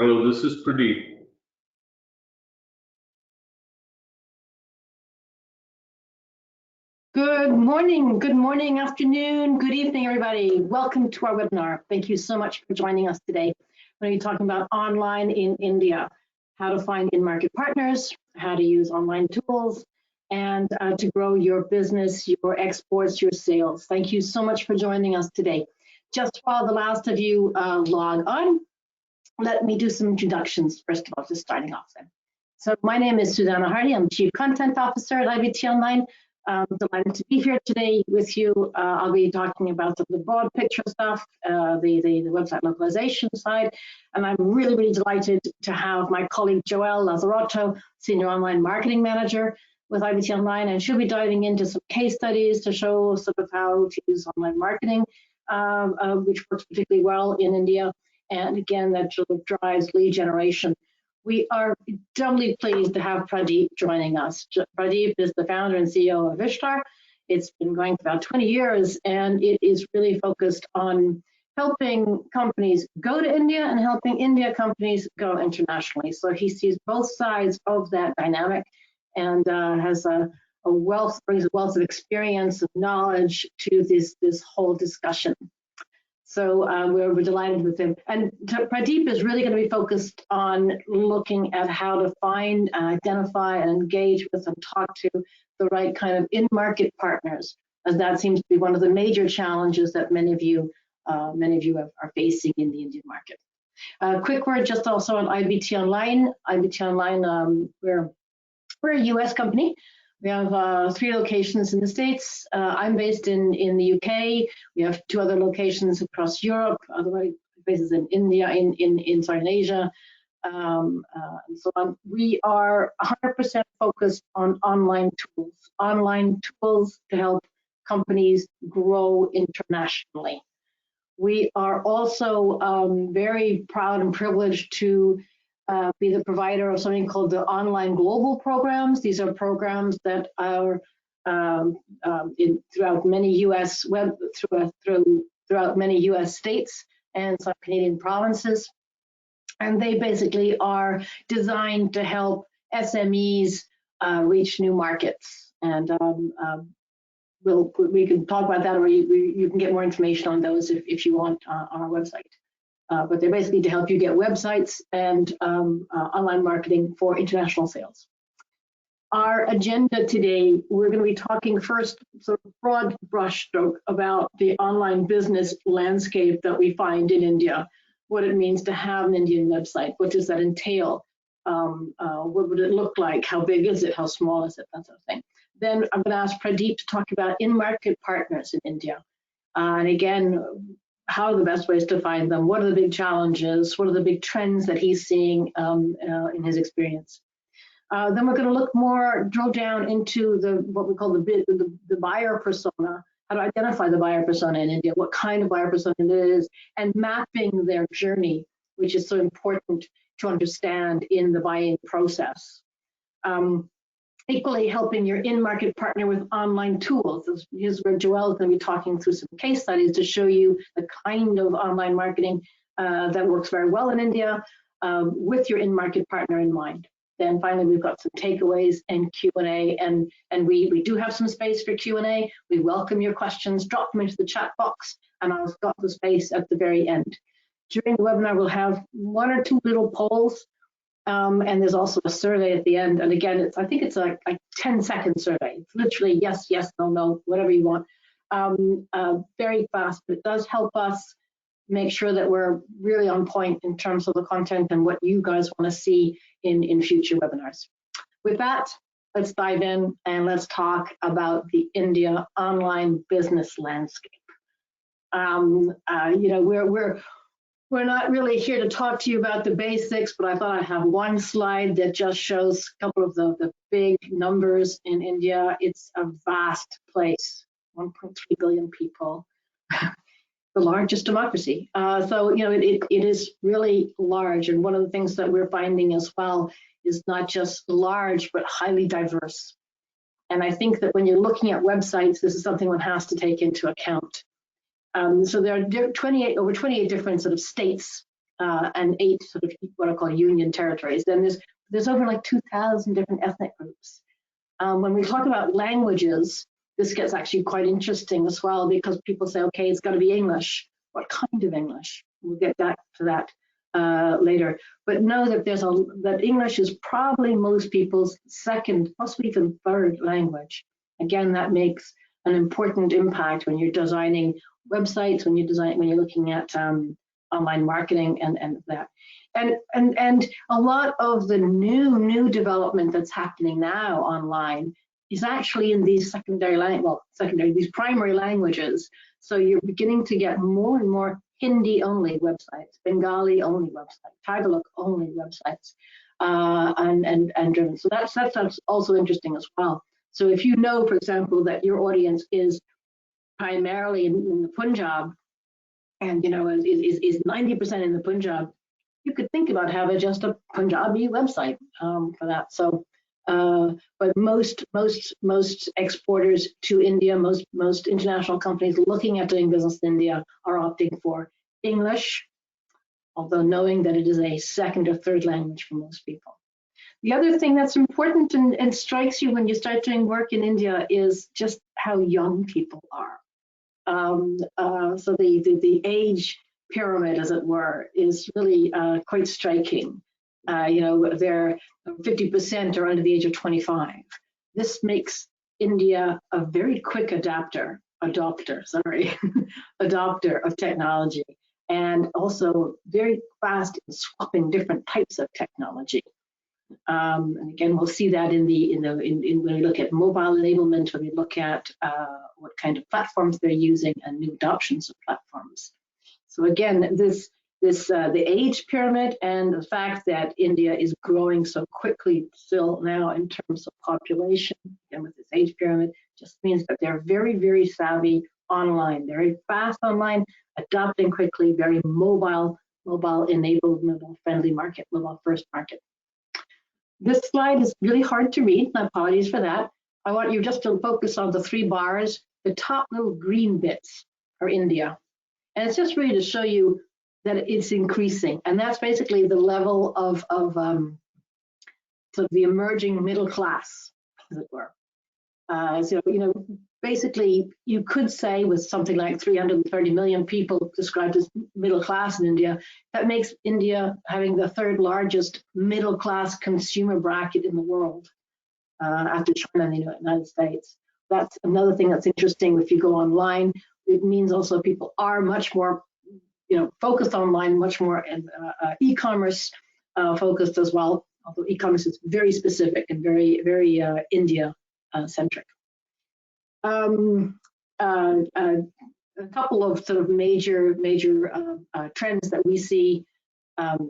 Hello, this is Pradeep. Good morning, afternoon, good evening, everybody. Welcome to our webinar. Thank you so much for joining us today. We're going to be talking about online in India, how to find in-market partners, how to use online tools, and to grow your business, your exports, your sales. Thank you so much for joining us today. Just while the last of you log on, let me do some introductions, first of all, just starting off then. So my name is Susanna Hardy. I'm Chief Content Officer at IBT Online. I'm delighted to be here today with you. I'll be talking about the broad picture stuff, the website localization side, and I'm really delighted to have my colleague Joelle Lazzarotto, Senior Online Marketing Manager with IBT Online, and she'll be diving into some case studies to show sort of how to use online marketing, which works particularly well in India, and again, that sort of drives lead generation. We are doubly pleased to have Pradeep joining us. Pradeep is the founder and CEO of Vishtar. It's been going for about 20 years, and it is really focused on helping companies go to India and helping India companies go internationally. So he sees both sides of that dynamic and has brings a wealth of experience and knowledge to this whole discussion. So we're delighted with him. And Pradeep is really going to be focused on looking at how to find, identify, and engage with and talk to the right kind of in-market partners, as that seems to be one of the major challenges that many of you are facing in the Indian market. Quick word just also on IBT Online. IBT Online, we're a US company. We have 3 locations in the States. I'm based in the UK. We have 2 other locations across Europe, other places in India, in Asia, and so on. We are 100% focused on online tools to help companies grow internationally. We are also very proud and privileged to be the provider of something called the Online Global Programs. These are programs that are throughout many U.S. throughout many U.S. states and some Canadian provinces, and they basically are designed to help SMEs reach new markets. And we can talk about that, or you can get more information on those if you want on our website. But they're basically to help you get websites and online marketing for international sales. Our agenda today, we're going to be talking first sort of broad brushstroke about the online business landscape that we find in India, what it means to have an Indian website, what does that entail, what would it look like, how big is it, how small is it, that sort of thing. Then I'm going to ask Pradeep to talk about in-market partners in India. And again, how are the best ways to find them? What are the big challenges? What are the big trends that he's seeing in his experience? Then we're going to drill down into what we call the buyer persona, how to identify the buyer persona in India, what kind of buyer persona it is, and mapping their journey, which is so important to understand in the buying process. Equally helping your in-market partner with online tools. Here's where Joelle is going to be talking through some case studies to show you the kind of online marketing that works very well in India with your in-market partner in mind. Then finally, we've got some takeaways and Q&A, and we do have some space for Q&A. We welcome your questions. Drop them into the chat box, and I'll stop the space at the very end. During the webinar, we'll have 1 or 2 little polls. And there's also a survey at the end. And again, I think it's a 10-second survey. It's literally yes, no, whatever you want. Very fast, but it does help us make sure that we're really on point in terms of the content and what you guys want to see in future webinars. With that, let's dive in and let's talk about the India online business landscape. We're not really here to talk to you about the basics, but I thought I'd have one slide that just shows a couple of the big numbers in India. It's a vast place, 1.3 billion people, the largest democracy. So, it is really large. And one of the things that we're finding as well is not just large, but highly diverse. And I think that when you're looking at websites, this is something one has to take into account. So there are over 28 different sort of states and 8 sort of what I call union territories. Then there's over like 2,000 different ethnic groups. When we talk about languages, this gets actually quite interesting as well, because people say, okay, it's got to be English. What kind of English? We'll get back to that later. But know that that English is probably most people's second, possibly even third language. Again, that makes an important impact when you're designing websites, when you're looking at online marketing and that. And a lot of the new development that's happening now online is actually in these these primary languages. So you're beginning to get more and more Hindi only websites, Bengali only websites, Tagalog only websites, and driven. So that's also interesting as well. So if you know, for example, that your audience is primarily in the Punjab, and is 90% in the Punjab, you could think about having just a Punjabi website for that. So, but most exporters to India, most international companies looking at doing business in India are opting for English, although knowing that it is a second or third language for most people. The other thing that's important and strikes you when you start doing work in India is just how young people are. So the age pyramid, as it were, is really quite striking. They're 50% are under the age of 25. This makes India a very quick adopter of technology, and also very fast in swapping different types of technology. And again, we'll see that when we look at mobile enablement, when we look at what kind of platforms they're using and new adoptions of platforms. So again, the age pyramid and the fact that India is growing so quickly still now in terms of population, and with this age pyramid, just means that they're very, very savvy online, very fast online, adopting quickly, very mobile enabled, mobile friendly market, mobile first market. This slide is really hard to read. My apologies for that. I want you just to focus on the 3 bars. The top little green bits are India. And it's just really to show you that it's increasing. And that's basically the level of sort of the emerging middle class, as it were. So, basically, you could say with something like 330 million people described as middle class in India, that makes India having the 3rd largest middle class consumer bracket in the world, after China and the United States. That's another thing that's interesting. If you go online, it means also people are much more, focused online, much more e-commerce focused as well. Although e-commerce is very specific and very, very India centric. A couple of sort of major trends that we see that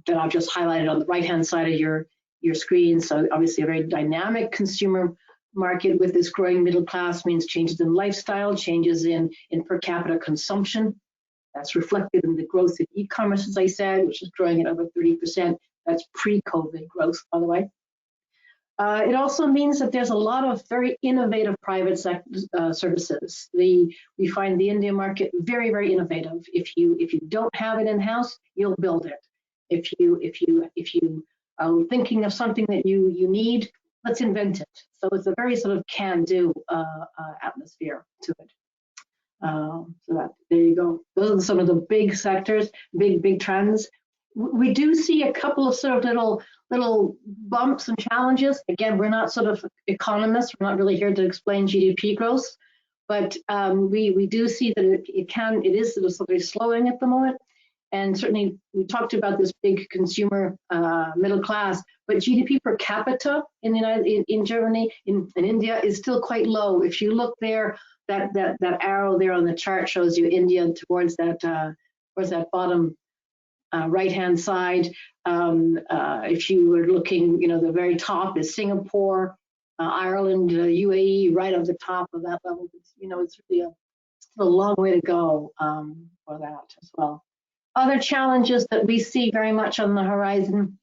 I've just highlighted on the right-hand side of your screen. So obviously a very dynamic consumer market with this growing middle class means changes in lifestyle, changes in per capita consumption. That's reflected in the growth of e-commerce, as I said, which is growing at over 30%. That's pre-COVID growth, by the way. It also means that there's a lot of very innovative private sector services. We find the Indian market very, very innovative. If you don't have it in-house, you'll build it. If you are thinking of something that you need, let's invent it. So it's a very sort of can-do atmosphere to it. There you go. Those are some of the big sectors, big trends. We do see a couple of sort of little bumps and challenges. Again, we're not sort of economists. We're not really here to explain GDP growth, but we do see that it is sort of slowing at the moment. And certainly, we talked about this big consumer middle class, but GDP per capita in Germany, in India, is still quite low. If you look there, that arrow there on the chart shows you India towards that bottom right-hand side. If you were looking, the very top is Singapore, Ireland, UAE, right on the top of that level. It's really a long way to go for that as well. Other challenges that we see very much on the horizon,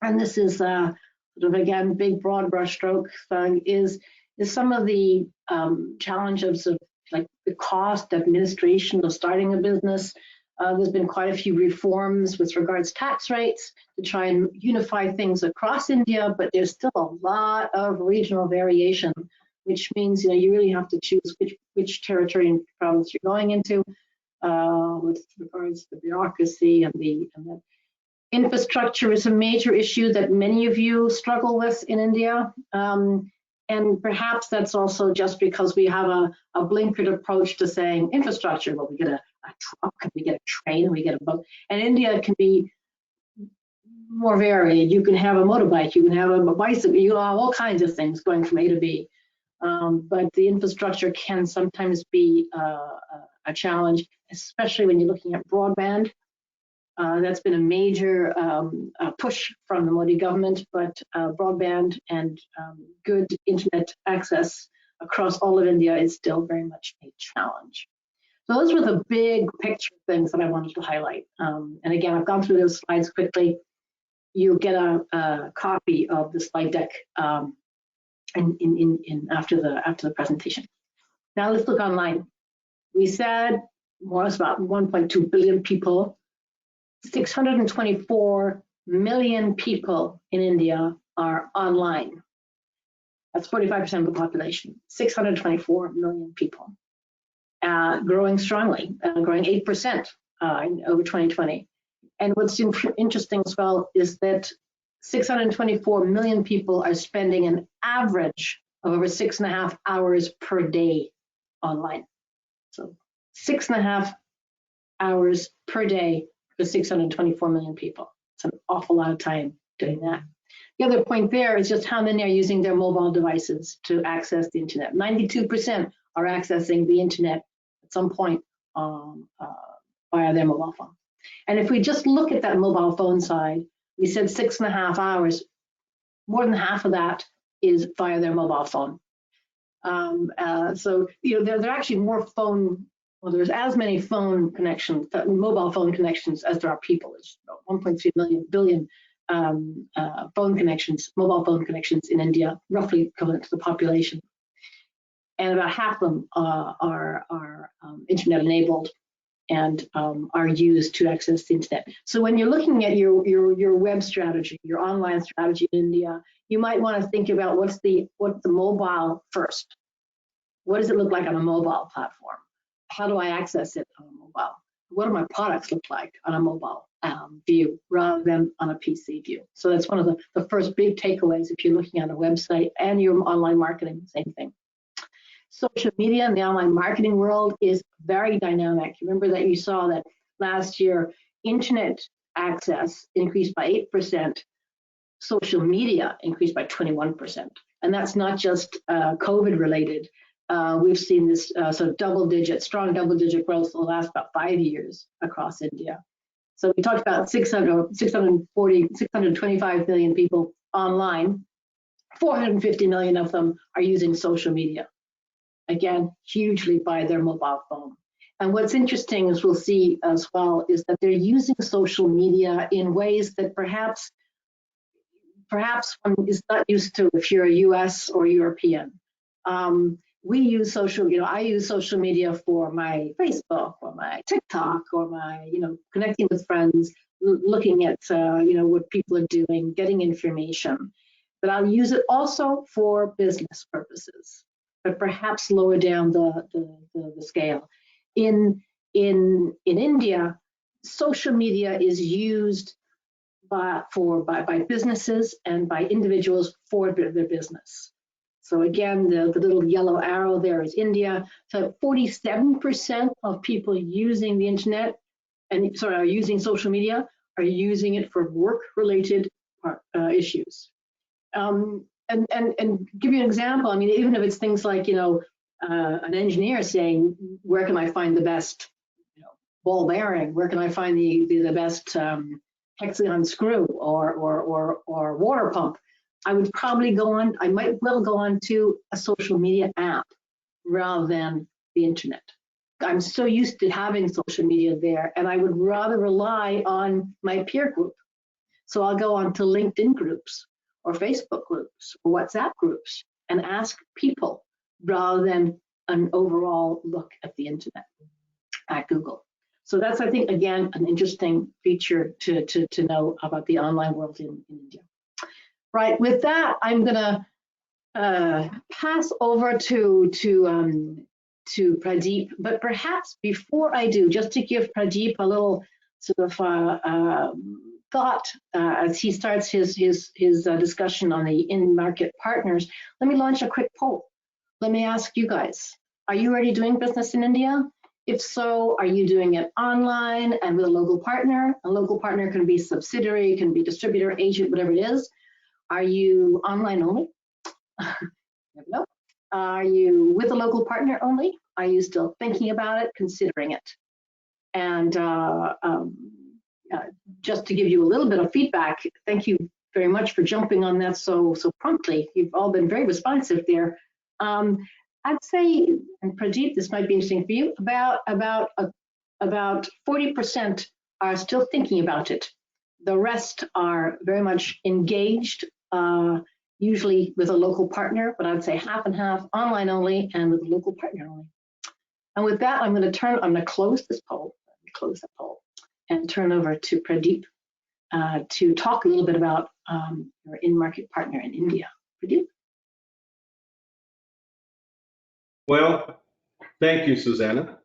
and this is sort of, again, big broad brushstroke, is some of the challenges of like the cost, administration of starting a business, There's been quite a few reforms with regards to tax rates to try and unify things across India, but there's still a lot of regional variation, which means you really have to choose which territory and province you're going into with regards to the bureaucracy and the infrastructure is a major issue that many of you struggle with in India. And perhaps that's also just because we have a blinkered approach to saying infrastructure. Well, we get a truck, we get a train, we get a boat. And India can be more varied. You can have a motorbike, you can have a bicycle, you have all kinds of things going from A to B. But the infrastructure can sometimes be a challenge, especially when you're looking at broadband. That's been a major push from the Modi government, but broadband and good internet access across all of India is still very much a challenge. So those were the big picture things that I wanted to highlight. And again, I've gone through those slides quickly. You'll get a copy of the slide deck after the presentation. Now let's look online. We said more about 1.2 billion people. 624 million people in India are online. That's 45% of the population. 624 million people, growing strongly, growing 8% over 2020. And what's interesting as well is that 624 million people are spending an average of over 6.5 hours per day online. So 6.5 hours per day for 624 million people. It's an awful lot of time doing that. The other point there is just how many are using their mobile devices to access the internet. 92% are accessing the internet at some point via their mobile phone. And if we just look at that mobile phone side, we said 6.5 hours, more than half of that is via their mobile phone. So there are actually more phone. Well, there's as many phone connections, mobile phone connections, as there are people. There's 1.3 billion phone connections, mobile phone connections in India, roughly equivalent to the population. And about half of them are internet enabled and are used to access the internet. So when you're looking at your web strategy, your online strategy in India, you might want to think about what's the mobile first. What does it look like on a mobile platform? How do I access it on a mobile? What do my products look like on a mobile view rather than on a PC view? So that's one of the first big takeaways if you're looking at a website and your online marketing, same thing. Social media in the online marketing world is very dynamic. Remember that you saw that last year, internet access increased by 8%, social media increased by 21%. And that's not just COVID related. We've seen this sort of strong double-digit growth for the last about 5 years across India. So we talked about 625 million people online. 450 million of them are using social media. Again, hugely by their mobile phone. And what's interesting, as we'll see as well, is that they're using social media in ways that perhaps one is not used to if you're a US or European. We use I use social media for my Facebook or my TikTok or my, connecting with friends, looking at, what people are doing, getting information. But I'll use it also for business purposes, but perhaps lower down the scale. In India, social media is used by businesses and by individuals for their business. So again, the little yellow arrow there is India. So 47% of people using the internet are using social media are using it for work-related issues. And give you an example. I mean, even if it's things like an engineer saying, where can I find the best ball bearing? Where can I find the best hexagon screw or water pump? I might well go on to a social media app rather than the internet. I'm so used to having social media there, and I would rather rely on my peer group. So I'll go on to LinkedIn groups or Facebook groups or WhatsApp groups and ask people rather than an overall look at the internet at Google. So that's, I think, again, an interesting feature to know about the online world in India. Right, with that, I'm gonna pass over to Pradeep, but perhaps before I do, just to give Pradeep a little sort of thought as he starts his discussion on the in-market partners, let me launch a quick poll. Let me ask you guys, are you already doing business in India? If so, are you doing it online and with a local partner? A local partner can be subsidiary, can be distributor, agent, whatever it is. Are you online only? Never know. Are you with a local partner only? Are you still thinking about it, considering it? And just to give you a little bit of feedback, thank you very much for jumping on that so promptly. You've all been very responsive there. I'd say, and Pradeep, this might be interesting for you, about 40% are still thinking about it. The rest are very much engaged, usually with a local partner, but I'd say half and half, online only and with a local partner only. And with that, I'm going to close this poll, and turn over to Pradeep to talk a little bit about your in-market partner in India. Pradeep? Well, thank you, Susanna.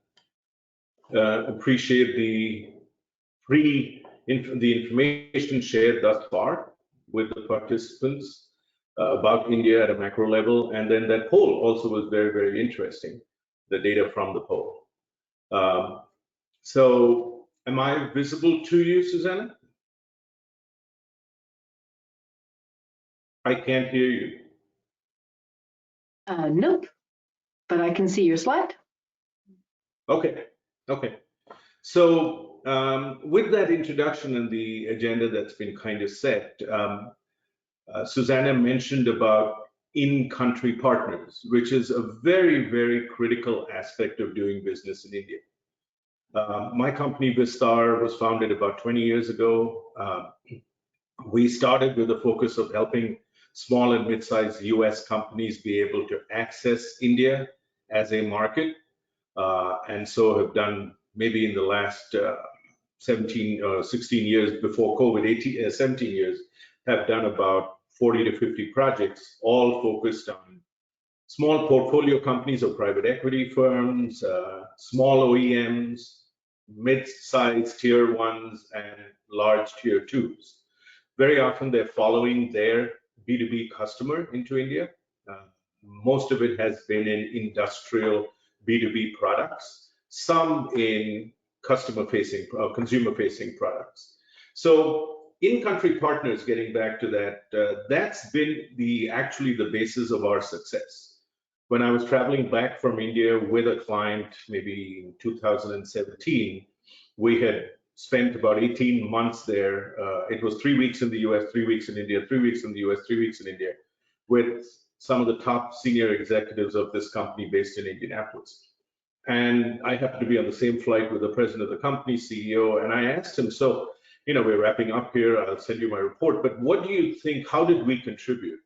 Appreciate the information shared thus far with the participants about India at a macro level, and then that poll also was very, very interesting, the data from the poll. So am I visible to you, Susanna? I can't hear you. Nope, but I can see your slide. Okay. So with that introduction and the agenda that's been kind of set, Susanna mentioned about in-country partners, which is a very, very critical aspect of doing business in India. My company, Vishtar, was founded about 20 years ago. We started with the focus of helping small and mid-sized US companies be able to access India as a market, and so have done, maybe in the last 17 or 16 years before COVID, 17 years, have done about 40 to 50 projects, all focused on small portfolio companies or private equity firms, small OEMs, mid-sized tier ones, and large tier twos. Very often they're following their B2B customer into India. Most of it has been in industrial B2B products, some in customer-facing, consumer-facing products. So in-country partners, getting back to that, that's been actually the basis of our success. When I was traveling back from India with a client, maybe in 2017, we had spent about 18 months there. It was 3 weeks in the US, 3 weeks in India, 3 weeks in the US, 3 weeks in India, with some of the top senior executives of this company based in Indianapolis. And I happened to be on the same flight with the president of the company, CEO, and I asked him, so, you know, we're wrapping up here, I'll send you my report, but what do you think, how did we contribute,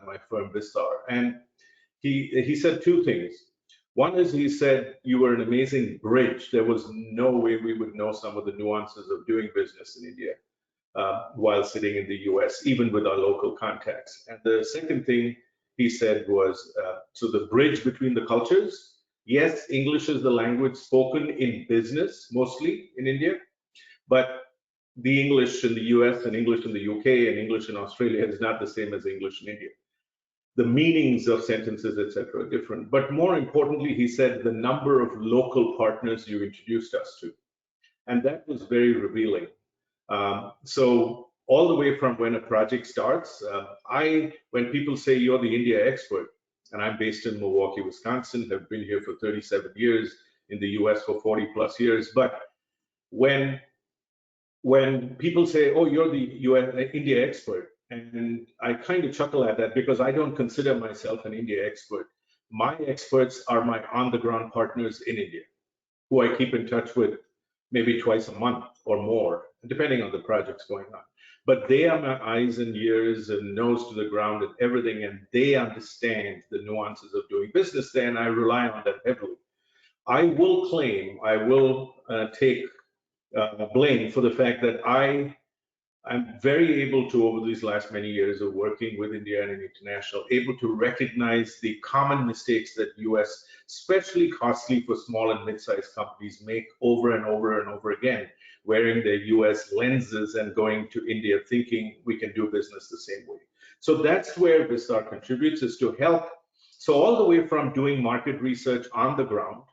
my firm Vishtar? And he said two things. One is, he said, you were an amazing bridge. There was no way we would know some of the nuances of doing business in India while sitting in the US, even with our local contacts. And the second thing he said was, so the bridge between the cultures. Yes, English is the language spoken in business, mostly in India, but the English in the US and English in the UK and English in Australia is not the same as English in India. The meanings of sentences, etc., are different. But more importantly, he said, the number of local partners you introduced us to. And that was very revealing. So all the way from when a project starts, when people say you're the India expert, and I'm based in Milwaukee, Wisconsin, have been here for 37 years, in the US for 40 plus years. But when people say, oh, you're the India expert, and I kind of chuckle at that because I don't consider myself an India expert. My experts are my on-the-ground partners in India, who I keep in touch with maybe twice a month or more, depending on the projects going on. But they are my eyes and ears and nose to the ground and everything, and they understand the nuances of doing business there, and I rely on that heavily. I will claim, I will take blame for the fact that I'm very able to, over these last many years of working with India and international, able to recognize the common mistakes that US, especially costly for small and mid-sized companies, make over and over and over again, wearing their US lenses and going to India thinking we can do business the same way. So that's where Vishtar contributes, is to help. So all the way from doing market research on the ground,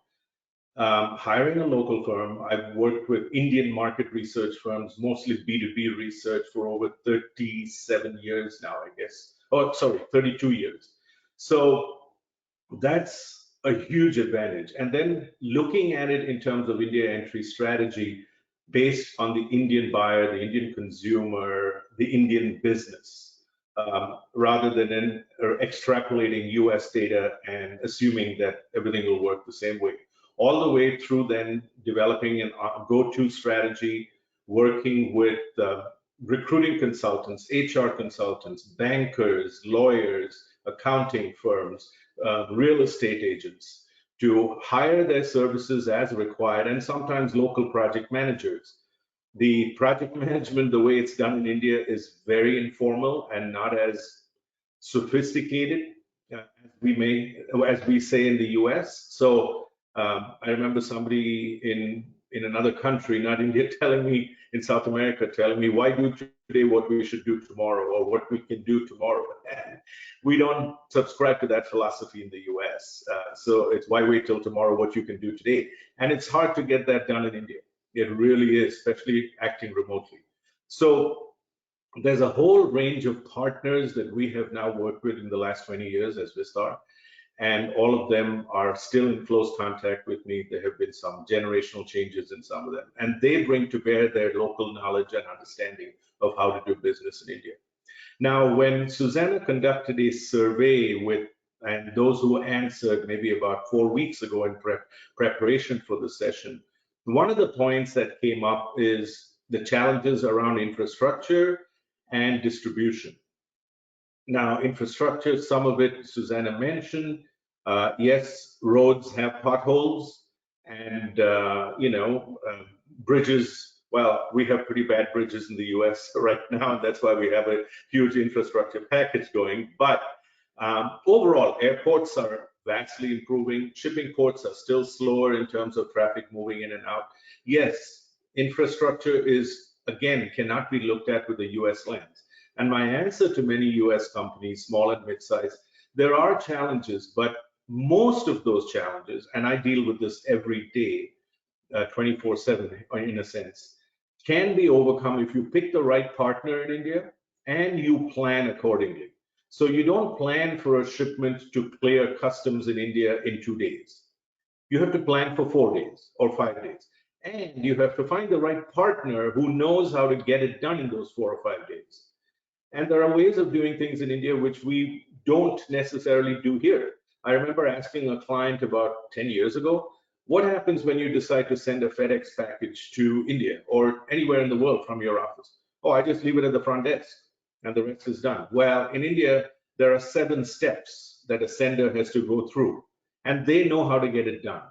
hiring a local firm. I've worked with Indian market research firms, mostly B2B research, for over 37 years now, I guess. Oh, sorry, 32 years. So that's a huge advantage. And then looking at it in terms of India entry strategy based on the Indian buyer, the Indian consumer, the Indian business, rather than extrapolating US data and assuming that everything will work the same way. All the way through then developing a go-to strategy, working with recruiting consultants, HR consultants, bankers, lawyers, accounting firms, real estate agents, to hire their services as required, and sometimes local project managers. The project management, the way it's done in India, is very informal and not as sophisticated as we say in the US. So I remember somebody in another country, not India, telling me, in South America, telling me, why do today what we should do tomorrow, or what we can do tomorrow. And we don't subscribe to that philosophy in the US. So it's why wait till tomorrow what you can do today. And it's hard to get that done in India. It really is, especially acting remotely. So there's a whole range of partners that we have now worked with in the last 20 years as Vishtar, and all of them are still in close contact with me. There have been some generational changes in some of them, and they bring to bear their local knowledge and understanding of how to do business in India. Now, when Susanna conducted a survey with, and those who answered maybe about 4 weeks ago in preparation for the session, one of the points that came up is the challenges around infrastructure and distribution. Now, infrastructure, some of it Susanna mentioned. Yes, roads have potholes, and bridges. Well, we have pretty bad bridges in the US right now, and that's why we have a huge infrastructure package going. But overall, airports are vastly improving. Shipping ports are still slower in terms of traffic moving in and out. Yes, infrastructure is, again, cannot be looked at with the US lens. And my answer to many US companies, small and mid-sized, there are challenges, but most of those challenges, and I deal with this every day, 24/7 in a sense, can be overcome if you pick the right partner in India and you plan accordingly. So you don't plan for a shipment to clear customs in India in 2 days. You have to plan for 4 days or 5 days. And you have to find the right partner who knows how to get it done in those 4 or 5 days. And there are ways of doing things in India which we don't necessarily do here. I remember asking a client about 10 years ago, what happens when you decide to send a FedEx package to India or anywhere in the world from your office? Oh, I just leave it at the front desk and the rest is done. Well, in India, there are 7 steps that a sender has to go through, and they know how to get it done.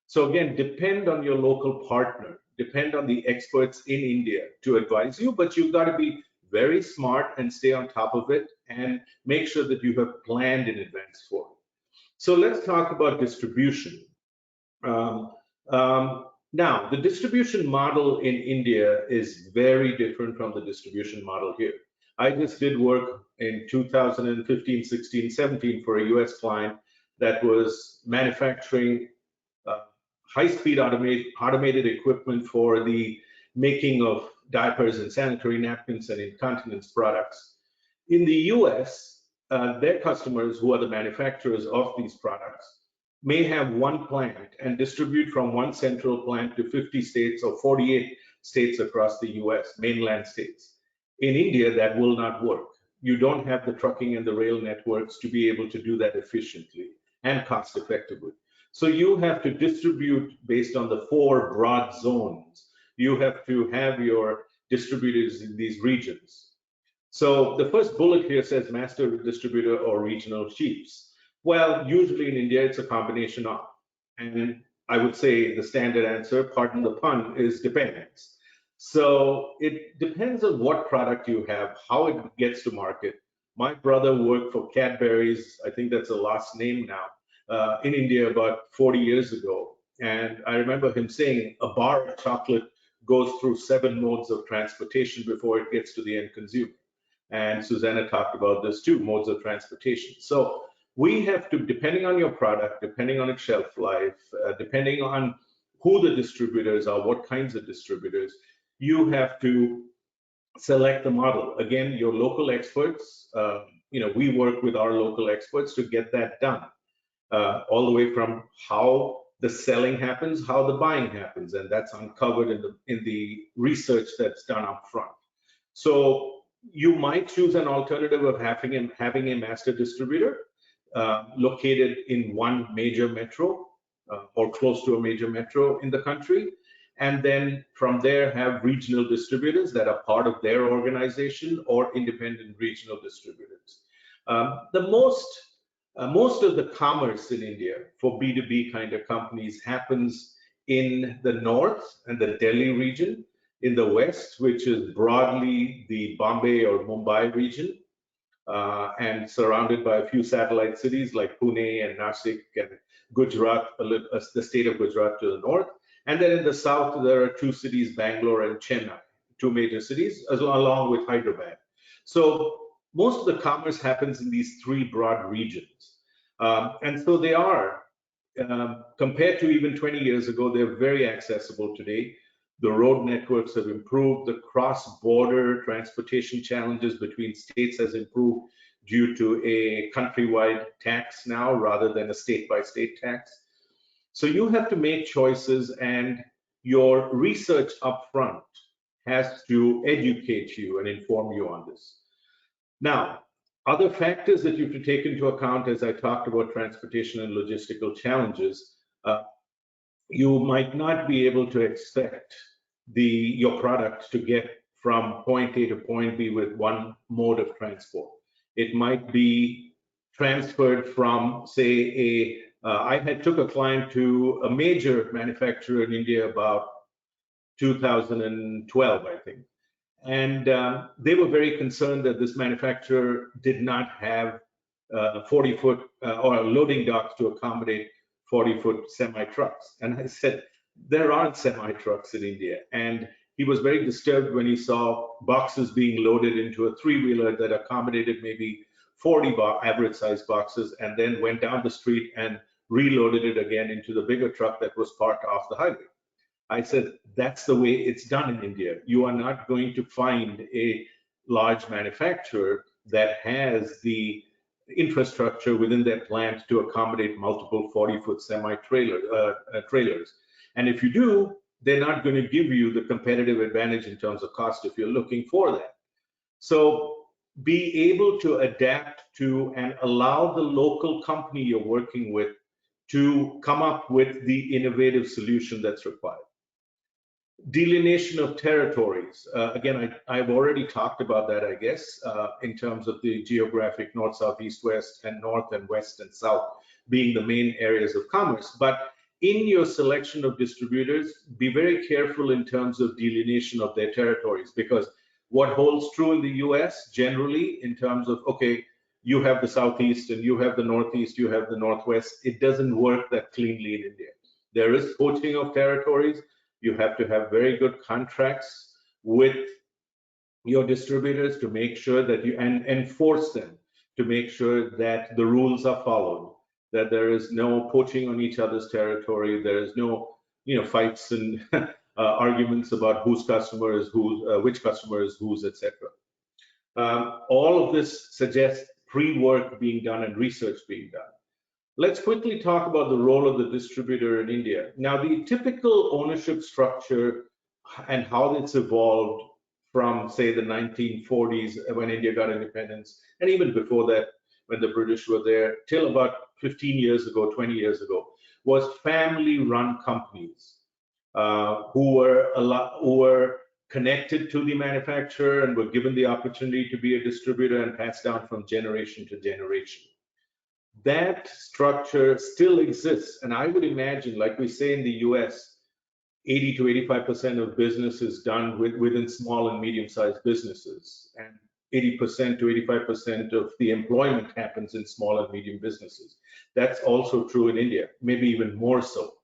So again, depend on your local partner, depend on the experts in India to advise you, but you've got to be very smart and stay on top of it and make sure that you have planned in advance for it. So let's talk about distribution. Now, the distribution model in India is very different from the distribution model here. I just did work in 2015, 16, 17 for a US client that was manufacturing high-speed automated equipment for the making of diapers and sanitary napkins and incontinence products. In the US, their customers, who are the manufacturers of these products, may have one plant and distribute from one central plant to 50 states or 48 states across the US, mainland states. In India, that will not work. You don't have the trucking and the rail networks to be able to do that efficiently and cost effectively. So you have to distribute based on the 4 broad zones. You have to have your distributors in these regions. So the first bullet here says master distributor or regional chiefs. Well, usually in India, it's a combination of. And I would say the standard answer, pardon the pun, is depends. So it depends on what product you have, how it gets to market. My brother worked for Cadbury's, I think that's the last name now, in India about 40 years ago. And I remember him saying a bar of chocolate goes through 7 modes of transportation before it gets to the end consumer. And Susanna talked about this too, modes of transportation. So we have to, depending on your product, depending on its shelf life, depending on who the distributors are, what kinds of distributors, you have to select the model. Again, your local experts, we work with our local experts to get that done, all the way from how the selling happens, how the buying happens, and that's uncovered in the research that's done up front. So you might choose an alternative of having a master distributor located in one major metro or close to a major metro in the country, and then from there have regional distributors that are part of their organization or independent regional distributors. Most of the commerce in India for B2B kind of companies happens in the north and the Delhi region, in the west, which is broadly the Bombay or Mumbai region, and surrounded by a few satellite cities like Pune and Nashik and Gujarat, the state of Gujarat to the north. And then in the south, there are 2 cities, Bangalore and Chennai, 2 major cities, along with Hyderabad. So most of the commerce happens in these 3 broad regions. And so they are, compared to even 20 years ago, they're very accessible today. The road networks have improved. The cross-border transportation challenges between states has improved due to a countrywide tax now rather than a state-by-state tax. So you have to make choices, and your research up front has to educate you and inform you on this. Now, other factors that you have to take into account, as I talked about transportation and logistical challenges, you might not be able to expect your product to get from point A to point B with one mode of transport. It might be transferred from, say, I took a client to a major manufacturer in India about 2012, I think. And they were very concerned that this manufacturer did not have 40-foot or loading docks to accommodate 40-foot semi-trucks. And I said, there aren't semi-trucks in India. And he was very disturbed when he saw boxes being loaded into a 3-wheeler that accommodated maybe 40 average-sized boxes, and then went down the street and reloaded it again into the bigger truck that was parked off the highway. I said, that's the way it's done in India. You are not going to find a large manufacturer that has the infrastructure within their plant to accommodate multiple 40-foot semi-trailers. And if you do, they're not going to give you the competitive advantage in terms of cost if you're looking for that. So be able to adapt to and allow the local company you're working with to come up with the innovative solution that's required. Delineation of territories. Again, I've already talked about that, I guess, in terms of the geographic north, south, east, west, and north and west and south being the main areas of commerce. But in your selection of distributors, be very careful in terms of delineation of their territories, because what holds true in the US generally in terms of, okay, you have the southeast and you have the northeast, you have the northwest, it doesn't work that cleanly in India. There is poaching of territories. You have to have very good contracts with your distributors to make sure that you and enforce them to make sure that the rules are followed, that there is no poaching on each other's territory, there is no fights and arguments about whose customer is whose, which customer is whose, etc. All of this suggests pre-work being done and research being done. Let's quickly talk about the role of the distributor in India. Now, the typical ownership structure and how it's evolved from, say, the 1940s when India got independence, and even before that, when the British were there, till about 15 years ago, 20 years ago, was family-run companies who were connected to the manufacturer and were given the opportunity to be a distributor and passed down from generation to generation. that structure still exists. And I would imagine, like we say in the US, 80 to 85% of business is done within small and medium-sized businesses. And 80% to 85% of the employment happens in small and medium businesses. That's also true in India, maybe even more so.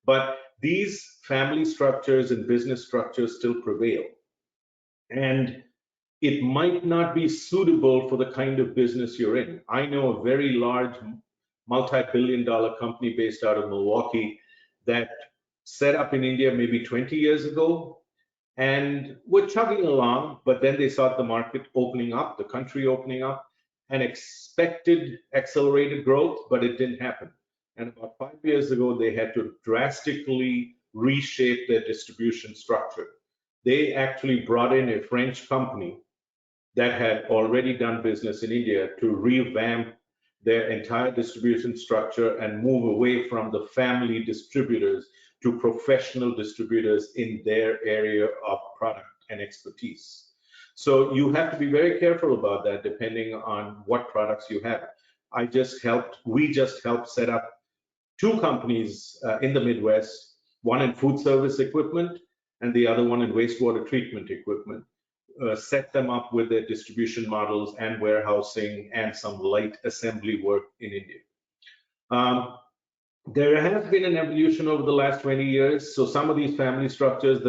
But these family structures and business structures still prevail. And it might not be suitable for the kind of business you're in. I know a very large multi-billion-dollar company based out of Milwaukee that set up in India maybe 20 years ago and were chugging along, but then they saw the market opening up, the country opening up, and expected accelerated growth, but it didn't happen. And about 5 years ago, they had to drastically reshape their distribution structure. They actually brought in a French company that had already done business in India to revamp their entire distribution structure and move away from the family distributors to professional distributors in their area of product and expertise. So you have to be very careful about that depending on what products you have. We just helped set up 2 companies in the Midwest, one in food service equipment and the other one in wastewater treatment equipment. Set them up with their distribution models and warehousing and some light assembly work in India. There has been an evolution over the last 20 years. So some of these family structures,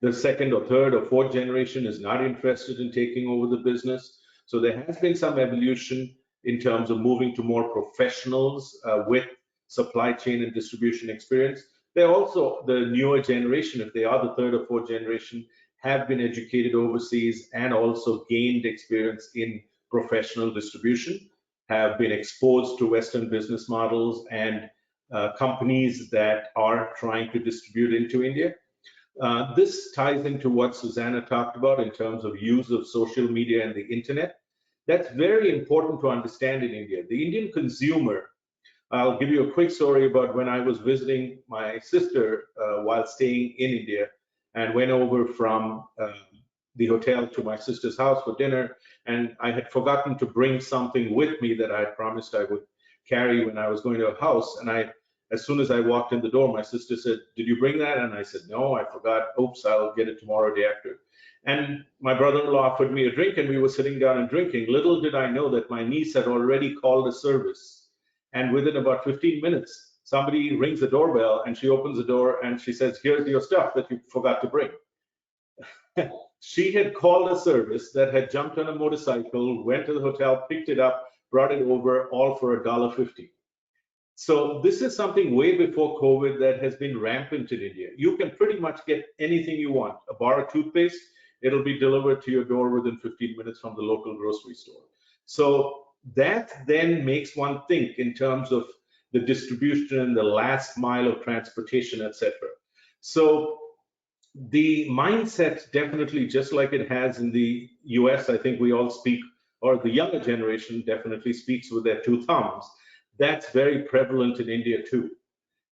the second or third or fourth generation is not interested in taking over the business. So there has been some evolution in terms of moving to more professionals with supply chain and distribution experience. They're also the newer generation, if they are the third or fourth generation, have been educated overseas and also gained experience in professional distribution, have been exposed to Western business models and companies that are trying to distribute into India. This ties into what Susanna talked about in terms of use of social media and the internet. That's very important to understand in India. The Indian consumer, I'll give you a quick story about when I was visiting my sister while staying in India, and went over from the hotel to my sister's house for dinner, and I had forgotten to bring something with me that I had promised I would carry when I was going to a house. And as soon as I walked in the door, my sister said, "Did you bring that?" And I said, "No, I forgot. Oops, I'll get it tomorrow, day after." And my brother-in-law offered me a drink, and we were sitting down and drinking. Little did I know that my niece had already called a service. And within about 15 minutes, somebody rings the doorbell and she opens the door and she says, "Here's your stuff that you forgot to bring." She had called a service that had jumped on a motorcycle, went to the hotel, picked it up, brought it over, all for $1.50. So this is something way before COVID that has been rampant in India. You can pretty much get anything you want. A bar of toothpaste, it'll be delivered to your door within 15 minutes from the local grocery store. So that then makes one think in terms of the distribution and the last mile of transportation, etc. So the mindset definitely, just like it has in the US, I think we all speak, or the younger generation definitely speaks with their 2 thumbs. That's very prevalent in India too.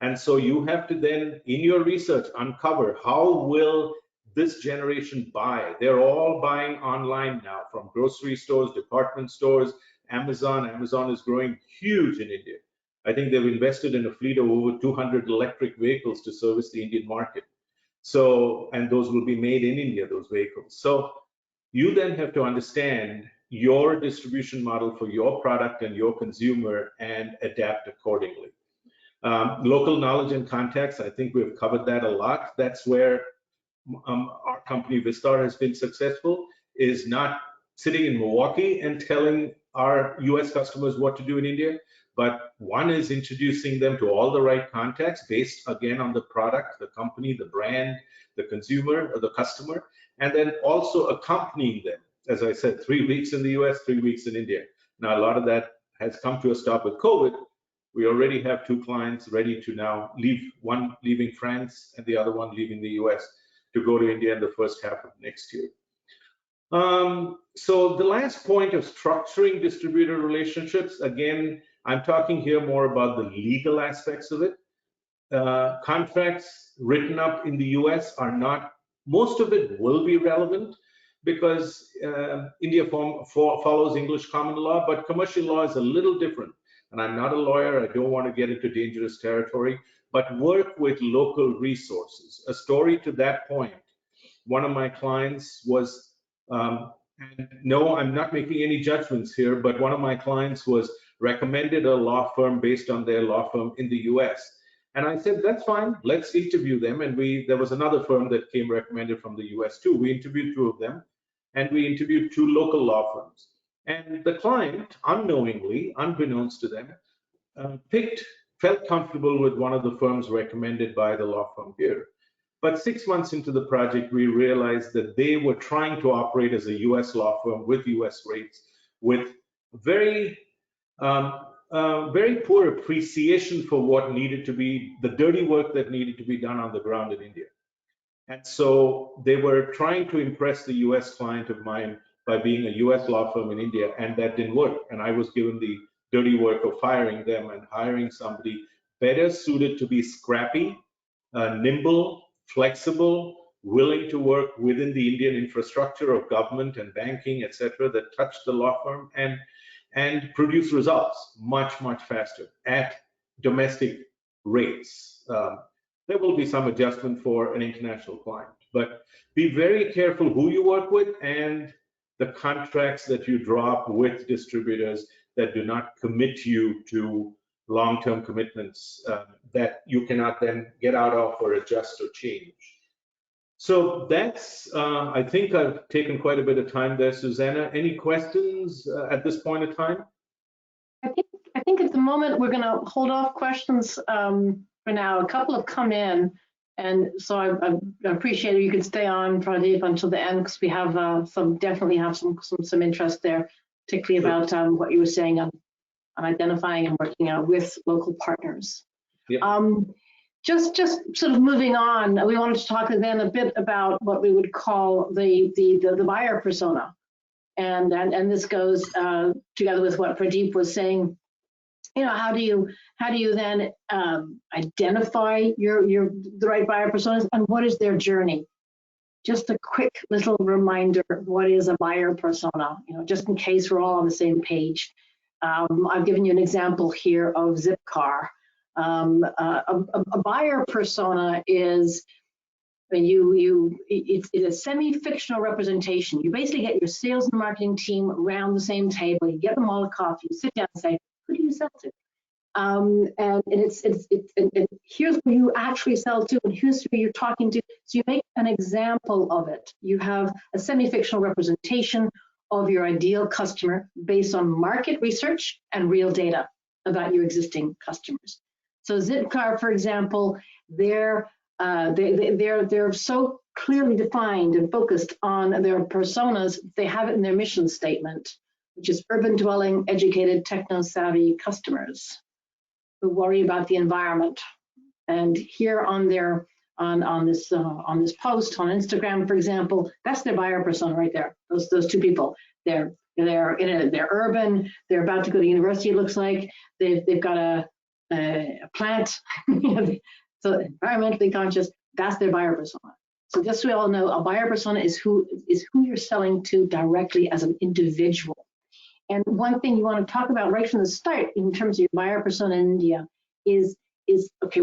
And so you have to then, in your research, uncover how will this generation buy. They're all buying online now, from grocery stores, department stores, Amazon. Amazon is growing huge in India. I think they've invested in a fleet of over 200 electric vehicles to service the Indian market. So, and those will be made in India, those vehicles. So you then have to understand your distribution model for your product and your consumer and adapt accordingly. Local knowledge and contacts, I think we've covered that a lot. That's where our company Vishtar has been successful, is not sitting in Milwaukee and telling our US customers what to do in India, but one is introducing them to all the right contacts based again on the product, the company, the brand, the consumer or the customer, and then also accompanying them. As I said, 3 weeks in the US, 3 weeks in India. Now, a lot of that has come to a stop with COVID. We already have 2 clients ready to now leave, one leaving France and the other one leaving the US to go to India in the first half of next year. So the last point of structuring distributor relationships, again, I'm talking here more about the legal aspects of it. Contracts written up in the US are not, most of it will be relevant because India follows English common law, but commercial law is a little different. and I'm not a lawyer, I don't want to get into dangerous territory, but work with local resources. A story to that point, one of my clients was, and no, I'm not making any judgments here, but one of my clients was recommended a law firm based on their law firm in the US. And I said, that's fine, let's interview them. And there was another firm that came recommended from the US too. We interviewed two of them, and we interviewed two local law firms. And the client, unknowingly, unbeknownst to them, felt comfortable with one of the firms recommended by the law firm here. But 6 months into the project, we realized that they were trying to operate as a US law firm with US rates, with very, very poor appreciation for what needed to be, the dirty work that needed to be done on the ground in India. And so they were trying to impress the US client of mine by being a US law firm in India, and that didn't work. And I was given the dirty work of firing them and hiring somebody better suited to be scrappy, nimble, flexible, willing to work within the Indian infrastructure of government and banking, etc., that touched the law firm and produce results much, much faster at domestic rates. There will be some adjustment for an international client, but be very careful who you work with and the contracts that you draw up with distributors that do not commit you to long-term commitments that you cannot then get out of or adjust or change. So that's, I think I've taken quite a bit of time there. Susanna, any questions at this point in time? I think at the moment we're going to hold off questions for now. A couple have come in, and so I appreciate it. You could stay on, Pradeep, until the end, because we have definitely have some interest there, particularly about what you were saying on identifying and working out with local partners. Yep. Just sort of moving on, we wanted to talk then a bit about what we would call the buyer persona, and this goes together with what Pradeep was saying. You know, how do you then identify the right buyer personas, and what is their journey? Just a quick little reminder, what is a buyer persona? You know, just in case we're all on the same page. I've given you an example here of ZipCar. A buyer persona is it's a semi-fictional representation. You basically get your sales and marketing team around the same table. You get them all a coffee. You sit down and say, who do you sell to? And here's who you actually sell to, and here's who you're talking to. So you make an example of it. You have a semi-fictional representation of your ideal customer based on market research and real data about your existing customers. So ZipCar, for example, they're so clearly defined and focused on their personas. They have it in their mission statement, which is urban dwelling, educated, techno-savvy customers who worry about the environment. And here on their on this post on Instagram, for example, that's their buyer persona right there. Those two people. They're urban. They're about to go to university. It looks like they've got a plant. So environmentally conscious. That's their buyer persona. So just so we all know, a buyer persona is who you're selling to directly as an individual. And one thing you want to talk about right from the start in terms of your buyer persona in India is okay,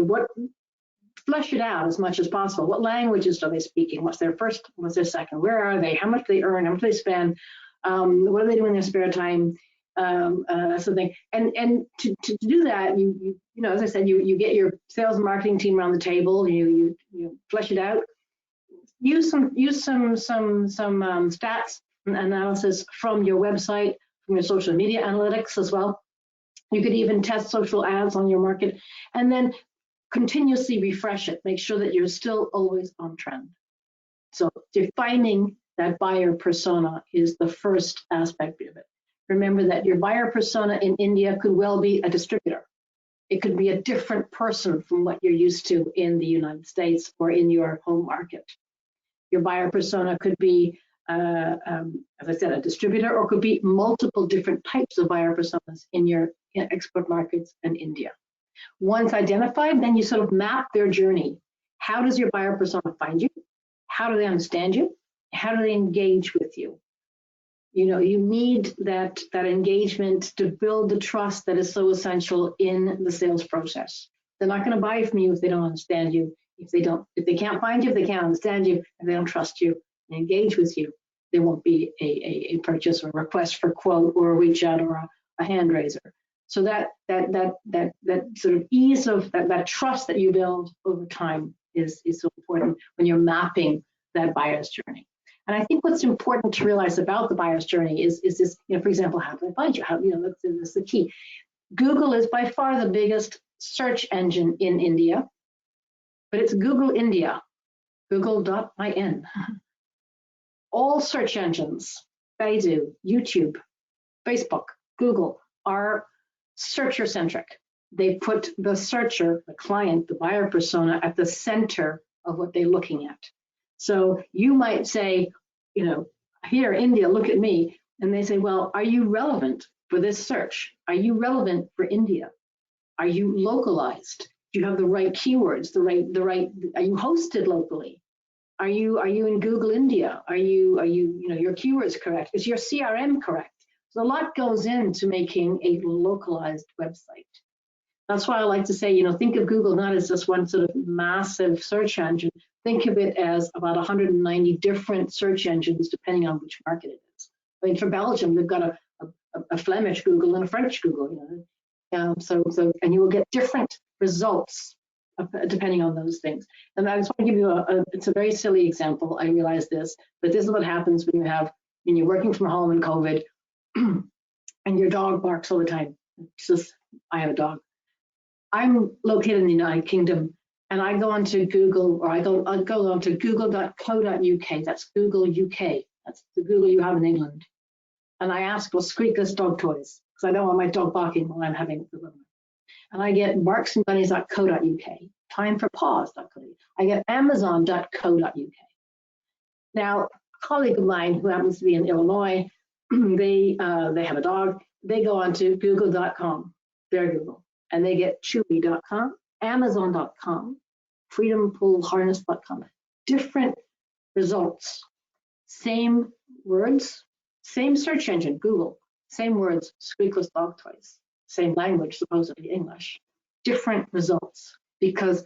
flesh it out as much as possible. What languages are they speaking? What's their first? What's their second? Where are they? How much do they earn? How much do they spend? What are they doing in their spare time? Something. And to do that, you know, as I said, you get your sales and marketing team around the table. You flesh it out. Use some stats and analysis from your website, from your social media analytics as well. You could even test social ads on your market, and then continuously refresh it. Make sure that you're still always on trend. So defining that buyer persona is the first aspect of it. Remember that your buyer persona in India could well be a distributor. It could be a different person from what you're used to in the United States or in your home market. Your buyer persona could be, as I said, a distributor, or could be multiple different types of buyer personas in your export markets and India. Once identified, then you sort of map their journey. How does your buyer persona find you? How do they understand you? How do they engage with you? You know, you need that engagement to build the trust that is so essential in the sales process. They're not going to buy from you if they don't understand you. If they can't find you, if they can't understand you, if they don't trust you and engage with you, there won't be a purchase or request for quote or a reach out or a hand raiser. So that sort of ease of that trust that you build over time is so important when you're mapping that buyer's journey. And I think what's important to realize about the buyer's journey is this, you know, for example, how do I find you? How, you know, that's the key. Google is by far the biggest search engine in India, but it's Google India, google.in. All search engines, Baidu, YouTube, Facebook, Google, are searcher-centric. They put the searcher, the client, the buyer persona at the center of what they're looking at. So you might say, you know, here, India, look at me. And they say, well, are you relevant for this search? Are you relevant for India? Are you localized? Do you have the right keywords, the right, are you hosted locally? Are you in Google India? Are you know, your keywords correct? Is your CRM correct? So a lot goes into making a localized website. That's why I like to say, you know, think of Google not as just one sort of massive search engine. Think of it as about 190 different search engines, depending on which market it is. I mean, for Belgium, they've got a Flemish Google and a French Google, you know. And you will get different results depending on those things. And I just want to give you it's a very silly example. I realize this, but this is what happens when you're working from home in COVID and your dog barks all the time. It's just, I have a dog. I'm located in the United Kingdom, and I go onto Google, or I go onto google.co.uk. That's Google UK. That's the Google you have in England. And I ask for squeakless dog toys, because I don't want my dog barking while I'm having the webinar. And I get barksandbunnies.co.uk, timeforpause.co.uk. I get amazon.co.uk. Now, a colleague of mine who happens to be in Illinois, they have a dog. They go onto google.com, their Google, and they get chewy.com, amazon.com, freedompoolharness.com. Different results, same words, same search engine, Google, same words, squeakless dog toys, same language, supposedly English, different results, because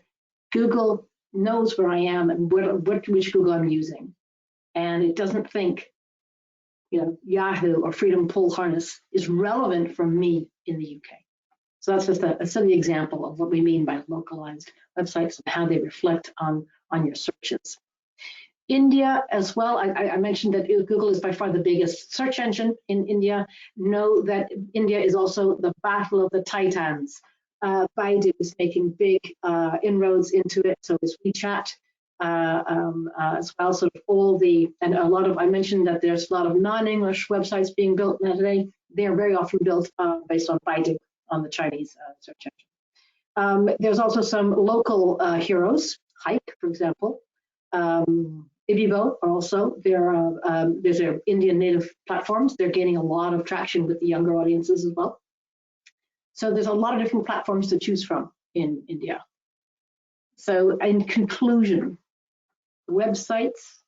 Google knows where I am and which Google I'm using. And it doesn't think, you know, Yahoo or Freedom Pool Harness is relevant for me in the UK. So that's just a silly example of what we mean by localized websites and how they reflect on your searches. India as well, I mentioned that Google is by far the biggest search engine in India. Know that India is also the battle of the titans. Baidu is making big inroads into it, so is WeChat as well. So all and a lot of, I mentioned that there's a lot of non-English websites being built today. They are very often built based on Baidu, on the Chinese search engine. There's also some local heroes, Hike, for example. Ibibo are also, there's their Indian native platforms. They're gaining a lot of traction with the younger audiences as well. So there's a lot of different platforms to choose from in India. So in conclusion, websites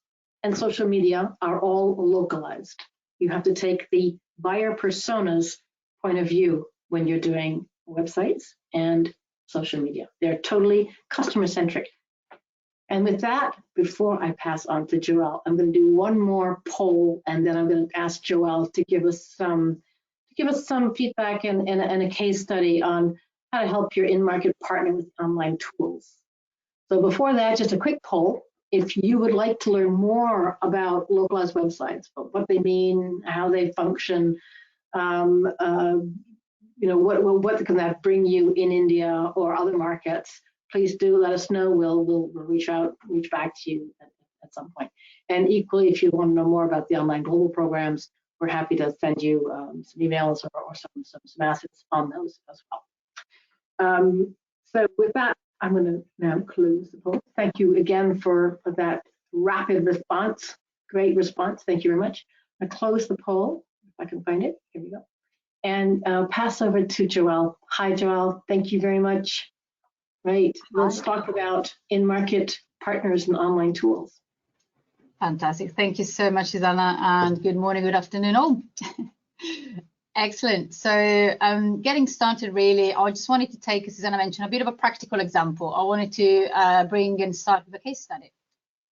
and social media are all localized. You have to take the buyer persona's point of view when you're doing websites and social media. They're totally customer centric. And with that, before I pass on to Joelle, I'm going to do one more poll, and then I'm going to ask Joelle to give us some feedback and a case study on how to help your in-market partner with online tools. So before that, just a quick poll. If you would like to learn more about localized websites, what they mean, how they function, you know, what can that bring you in India or other markets, please do let us know. We'll reach back to you at some point. And equally, if you want to know more about the online global programs, we're happy to send you some emails or some assets on those as well. So with that, I'm going to now close the poll. Thank you again for that rapid response. Great response. Thank you very much. I close the poll, if I can find it. Here we go. And pass over to Joelle. Hi, Joelle. Thank you very much. Right. Let's talk about in-market partners and online tools. Fantastic. Thank you so much, Susanna, and good morning, good afternoon all. Excellent. So getting started, really, I just wanted to take, as Susanna mentioned, a bit of a practical example. I wanted to bring and start with a case study.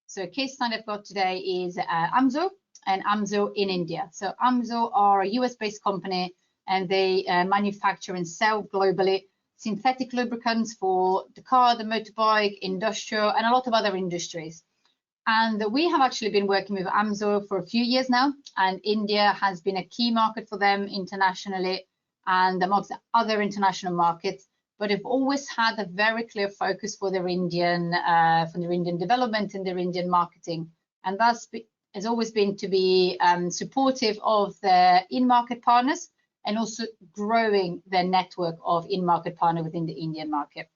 So a case study I've got today is AMSOIL and AMSOIL in India. So AMSOIL are a US-based company, and they manufacture and sell globally synthetic lubricants for the car, the motorbike, industrial, and a lot of other industries. And we have actually been working with AMSOIL for a few years now, and India has been a key market for them internationally and amongst other international markets. But they've always had a very clear focus for their Indian development and their Indian marketing, and that's has always been to be supportive of their in-market partners and also growing their network of in-market partners within the Indian market.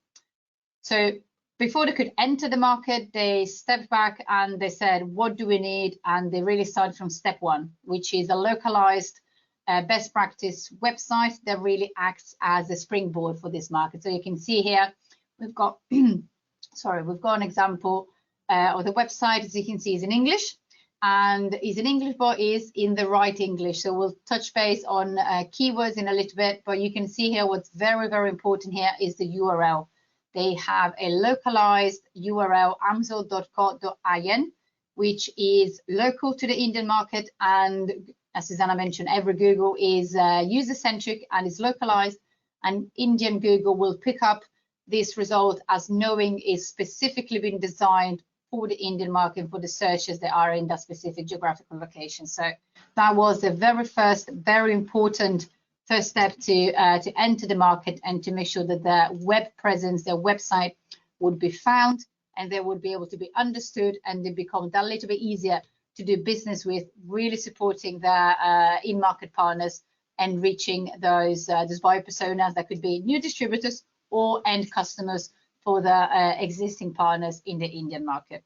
So before they could enter the market, they stepped back and they said, what do we need? And they really started from step one, which is a localized best practice website that really acts as a springboard for this market. So you can see here, we've got, we've got an example of the website. As you can see, is in English, and is in English, but is in the right English. So we'll touch base on keywords in a little bit, but you can see here what's very, very important here is the URL. They have a localized URL, amsoil.co.in, which is local to the Indian market. And as Susanna mentioned, every Google is user-centric and is localized. And Indian Google will pick up this result as knowing is specifically been designed for the Indian market, for the searches that are in that specific geographical location. So that was the very first, very important first step to enter the market and to make sure that their web presence, their website would be found and they would be able to be understood, and they become that little bit easier to do business with, really supporting their in-market partners and reaching those buyer personas that could be new distributors or end customers for the existing partners in the Indian market.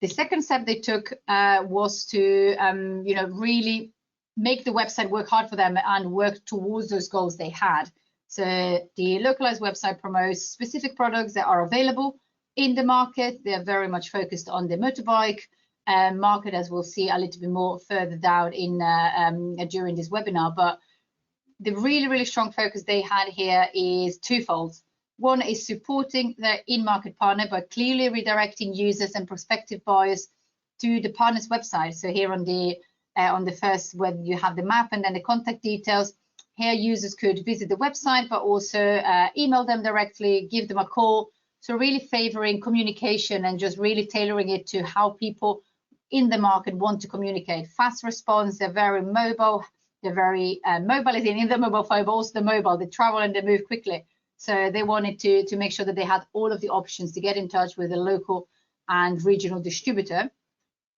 The second step they took was to really make the website work hard for them and work towards those goals they had. So the localized website promotes specific products that are available in the market. They're very much focused on the motorbike market, as we'll see a little bit more further down in during this webinar. But the really, really strong focus they had here is twofold. One is supporting the in-market partner by clearly redirecting users and prospective buyers to the partner's website. So here on the first, when you have the map and then the contact details, here users could visit the website, but also email them directly, give them a call. So really favoring communication and just really tailoring it to how people in the market want to communicate. Fast response, they're very mobile, they're very mobile in the mobile phone, but also the mobile, they travel and they move quickly. So they wanted to make sure that they had all of the options to get in touch with a local and regional distributor.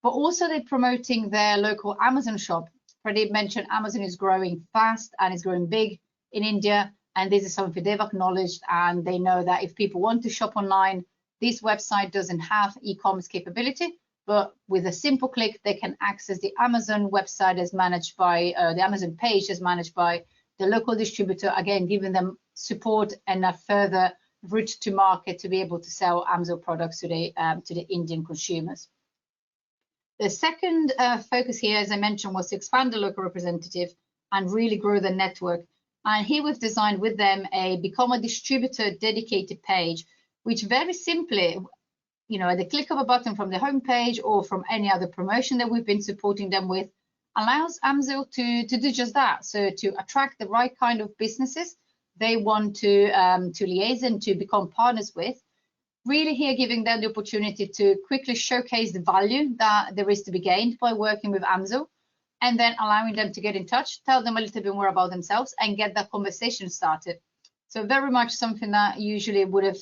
But also they're promoting their local Amazon shop. Pradeep mentioned Amazon is growing fast and is growing big in India. And this is something they've acknowledged, and they know that if people want to shop online, this website doesn't have e-commerce capability, but with a simple click, they can access the Amazon website as managed by, the Amazon page as managed by the local distributor, again, giving them support and a further route to market to be able to sell AMSOIL products to the Indian consumers. The second focus here, as I mentioned, was to expand the local representative and really grow the network. And here we've designed with them a become a distributor dedicated page, which very simply, at the click of a button from the homepage or from any other promotion that we've been supporting them with, allows AMSOIL to do just that. So to attract the right kind of businesses they want to liaise and to become partners with. Really here giving them the opportunity to quickly showcase the value that there is to be gained by working with AMSOIL, and then allowing them to get in touch, tell them a little bit more about themselves and get that conversation started. So very much something that usually would have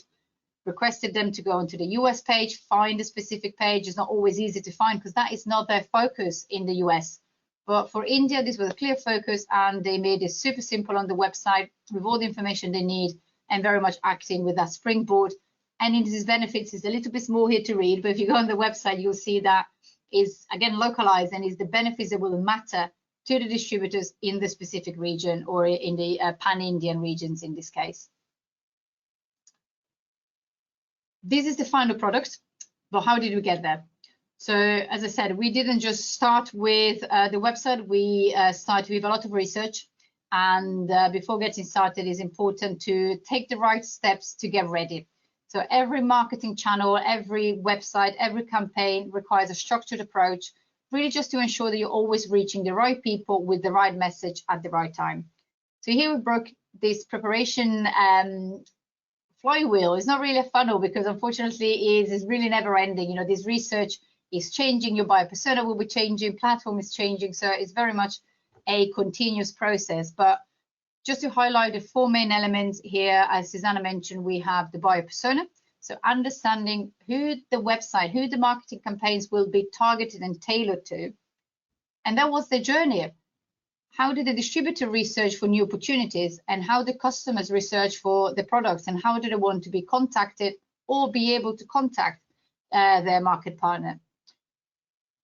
requested them to go onto the US page, find a specific page. It's not always easy to find because that is not their focus in the US. But for India, this was a clear focus, and they made it super simple on the website with all the information they need and very much acting with that springboard. And in these benefits is a little bit more here to read, but if you go on the website, you'll see that is again localized and is the benefits that will matter to the distributors in the specific region or in the pan-Indian regions in this case. This is the final product, but how did we get there? So as I said, we didn't just start with the website, we started with a lot of research. And before getting started, it's important to take the right steps to get ready. So every marketing channel, every website, every campaign requires a structured approach, really just to ensure that you're always reaching the right people with the right message at the right time. So here we broke this preparation flywheel. It's not really a funnel because unfortunately it is really never ending. You know, this research is changing, your buyer persona will be changing, platform is changing. So it's very much a continuous process. But just to highlight the four main elements here, as Susanna mentioned, we have the buyer persona. So understanding who the website, who the marketing campaigns will be targeted and tailored to. And that was the journey. How did the distributor research for new opportunities, and how the customers research for the products, and how do they want to be contacted or be able to contact their market partner?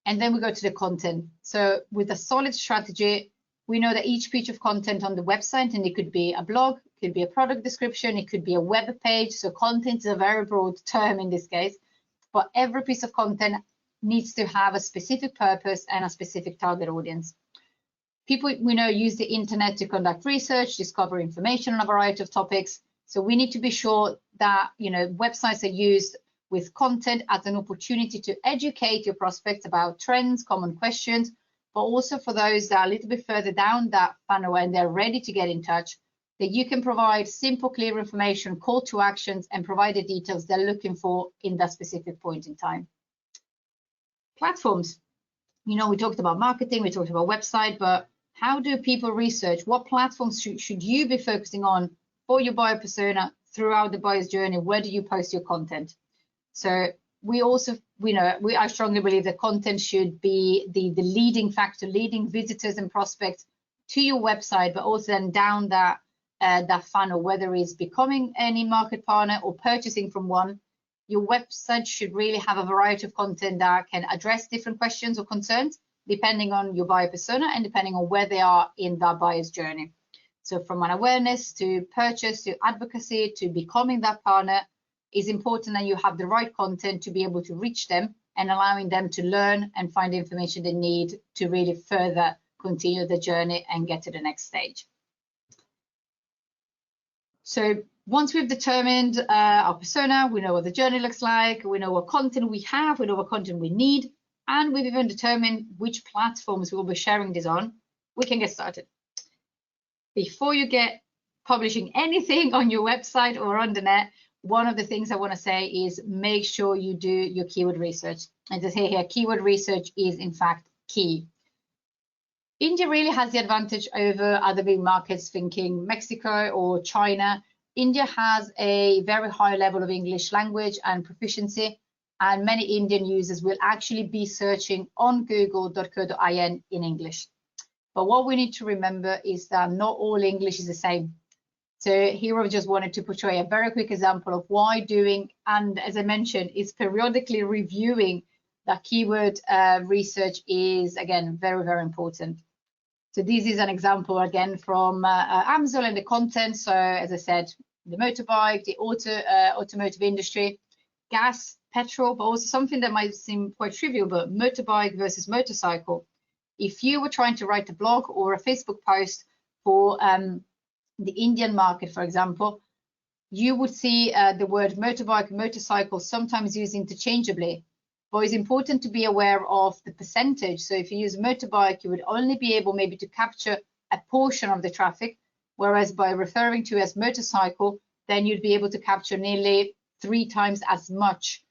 And then we go to the content. So with a solid strategy, we know that each piece of content on the website, and it could be a blog, it could be a product description, it could be a web page. So content is a very broad term in this case, but every piece of content needs to have a specific purpose and a specific target audience. People we know use the internet to conduct research, discover information on a variety of topics. So we need to be sure that, you know, websites are used with content as an opportunity to educate your prospects about trends, common questions, but also for those that are a little bit further down that funnel and they're ready to get in touch, that you can provide simple, clear information, call to actions, and provide the details they're looking for in that specific point in time. Platforms. You know, we talked about marketing, we talked about website, but how do people research? What platforms should you be focusing on for your buyer persona throughout the buyer's journey? Where do you post your content? So I strongly believe that content should be the leading factor, leading visitors and prospects to your website, but also then down that funnel, whether it's becoming any market partner or purchasing from one. Your website should really have a variety of content that can address different questions or concerns, depending on your buyer persona and depending on where they are in that buyer's journey. So from an awareness to purchase to advocacy to becoming that partner, it's important that you have the right content to be able to reach them and allowing them to learn and find the information they need to really further continue the journey and get to the next stage. So once we've determined our persona, we know what the journey looks like, we know what content we have, we know what content we need, and we've even determined which platforms we'll be sharing this on, we can get started. Before you get publishing anything on your website or on the net, one of the things I want to say is make sure you do your keyword research. And just here, keyword research is in fact key. India really has the advantage over other big markets, thinking Mexico or China. India has a very high level of English language and proficiency, and many Indian users will actually be searching on google.co.in in English. But what we need to remember is that not all English is the same. So here I just wanted to portray a very quick example of why doing, and as I mentioned, is periodically reviewing that keyword research is, again, very, very important. So this is an example, again, from AMSOIL and the content. So as I said, the motorbike, the automotive industry, gas, petrol, but also something that might seem quite trivial, but motorbike versus motorcycle. If you were trying to write a blog or a Facebook post for the Indian market, for example, you would see the word motorbike, motorcycle sometimes used interchangeably, but it's important to be aware of the percentage. So if you use motorbike, you would only be able maybe to capture a portion of the traffic, whereas by referring to as motorcycle, then you'd be able to capture nearly 3 times as much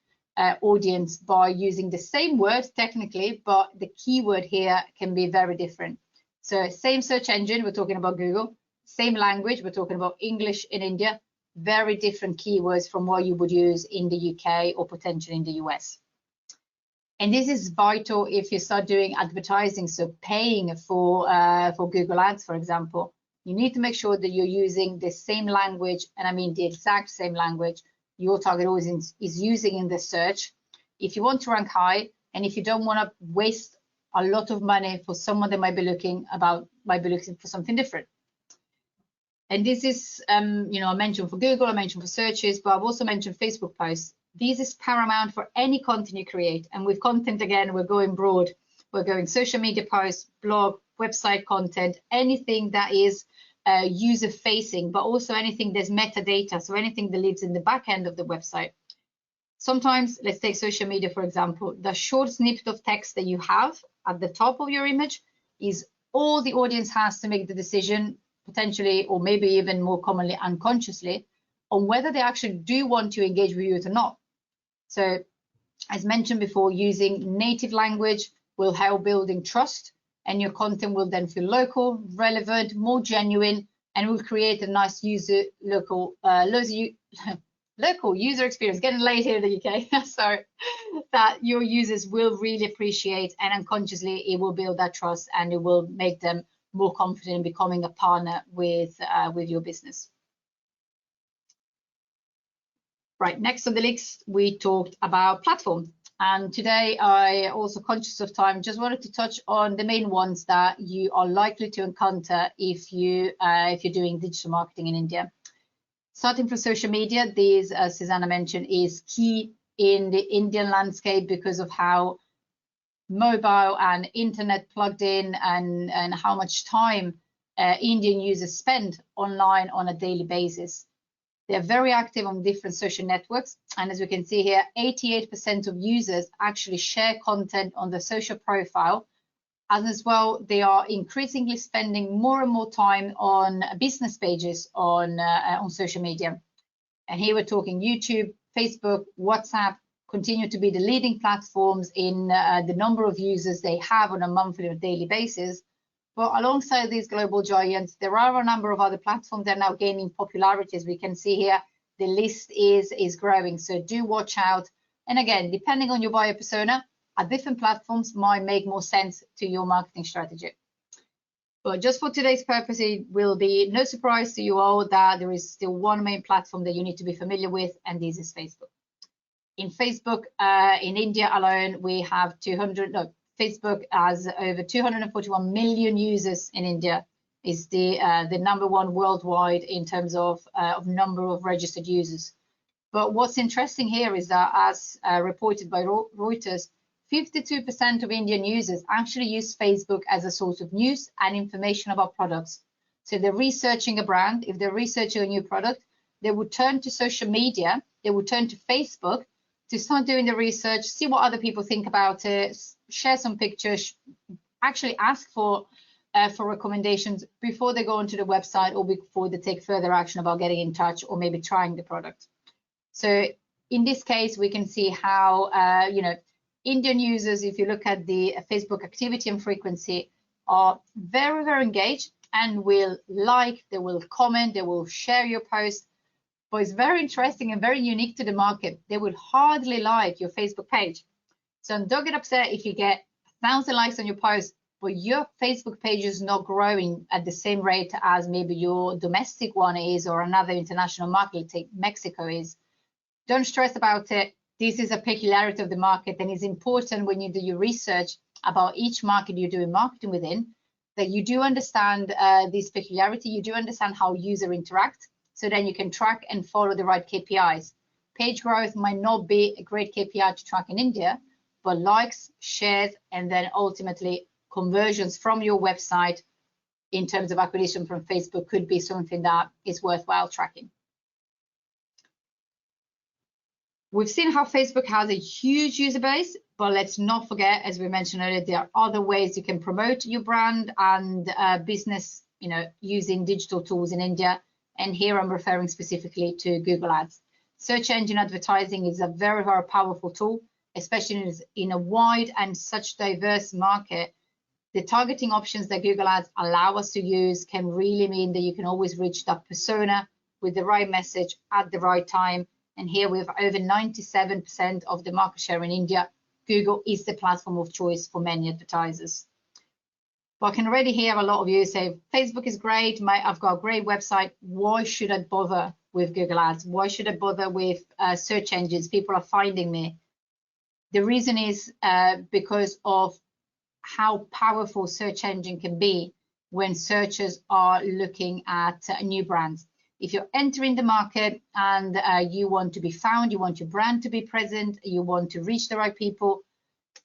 audience by using the same word technically, but the keyword here can be very different. So same search engine, we're talking about Google, same language, we're talking about English in India, very different keywords from what you would use in the UK or potentially in the US. And this is vital if you start doing advertising, so paying for Google Ads, for example. You need to make sure that you're using the same language, and I mean the exact same language your target audience is using in the search. If you want to rank high, and if you don't want to waste a lot of money for someone that might be looking for something different. And this is, I mentioned for Google, I mentioned for searches, but I've also mentioned Facebook posts. This is paramount for any content you create. And with content, again, we're going broad. We're going social media posts, blog, website content, anything that is user facing, but also anything there's metadata, so anything that lives in the back end of the website. Sometimes, let's take social media, for example, the short snippet of text that you have at the top of your image is all the audience has to make the decision, potentially, or maybe even more commonly unconsciously, on whether they actually do want to engage with you or not. So, as mentioned before, using native language will help building trust, and your content will then feel local, relevant, more genuine, and will create a nice local user experience. Getting late here in the UK, so that your users will really appreciate, and unconsciously it will build that trust, and it will make them more confident in becoming a partner with your business. Right, next on the list, we talked about platform. And today, I also, conscious of time, just wanted to touch on the main ones that you are likely to encounter if you're doing digital marketing in India. Starting from social media, this, as Susanna mentioned, is key in the Indian landscape because of how mobile and internet plugged in, and how much time Indian users spend online on a daily basis. They're very active on different social networks. And as we can see here, 88% of users actually share content on their social profile. And as well, they are increasingly spending more and more time on business pages on social media. And here we're talking YouTube, Facebook, WhatsApp, continue to be the leading platforms in the number of users they have on a monthly or daily basis. But alongside these global giants, there are a number of other platforms that are now gaining popularity. As we can see here, the list is growing, so do watch out. And again, depending on your buyer persona, different platforms might make more sense to your marketing strategy. But just for today's purpose, it will be no surprise to you all that there is still one main platform that you need to be familiar with, and this is Facebook. In Facebook, in India alone, we have Facebook has over 241 million users in India, is the #1 worldwide in terms of number of registered users. But what's interesting here is that, as reported by Reuters, 52% of Indian users actually use Facebook as a source of news and information about products. So if they're researching a brand, if they're researching a new product, they would turn to social media, they would turn to Facebook to start doing the research, see what other people think about it, share some pictures, actually ask for recommendations before they go onto the website or before they take further action about getting in touch or maybe trying the product. So in this case, we can see how Indian users, if you look at the Facebook activity and frequency, are very, very engaged and will like, they will comment, they will share your post. But it's very interesting and very unique to the market. They will hardly like your Facebook page. So don't get upset if you get 1,000 likes on your post, but your Facebook page is not growing at the same rate as maybe your domestic one is, or another international market, take Mexico is. Don't stress about it. This is a peculiarity of the market, and it's important when you do your research about each market you're doing marketing within, that you do understand this peculiarity, you do understand how users interact, so then you can track and follow the right KPIs. Page growth might not be a great KPI to track in India, but likes, shares, and then ultimately conversions from your website in terms of acquisition from Facebook could be something that is worthwhile tracking. We've seen how Facebook has a huge user base, but let's not forget, as we mentioned earlier, there are other ways you can promote your brand and business, using digital tools in India. And here I'm referring specifically to Google Ads. Search engine advertising is a very, very powerful tool, especially in a wide and such diverse market. The targeting options that Google Ads allow us to use can really mean that you can always reach that persona with the right message at the right time. And here we have over 97% of the market share in India. Google is the platform of choice for many advertisers. But I can already hear a lot of you say, Facebook is great, I've got a great website, why should I bother with Google Ads? Why should I bother with search engines? People are finding me. The reason is because of how powerful search engine can be when searchers are looking at new brands. if you're entering the market and you want to be found, you want your brand to be present, you want to reach the right people,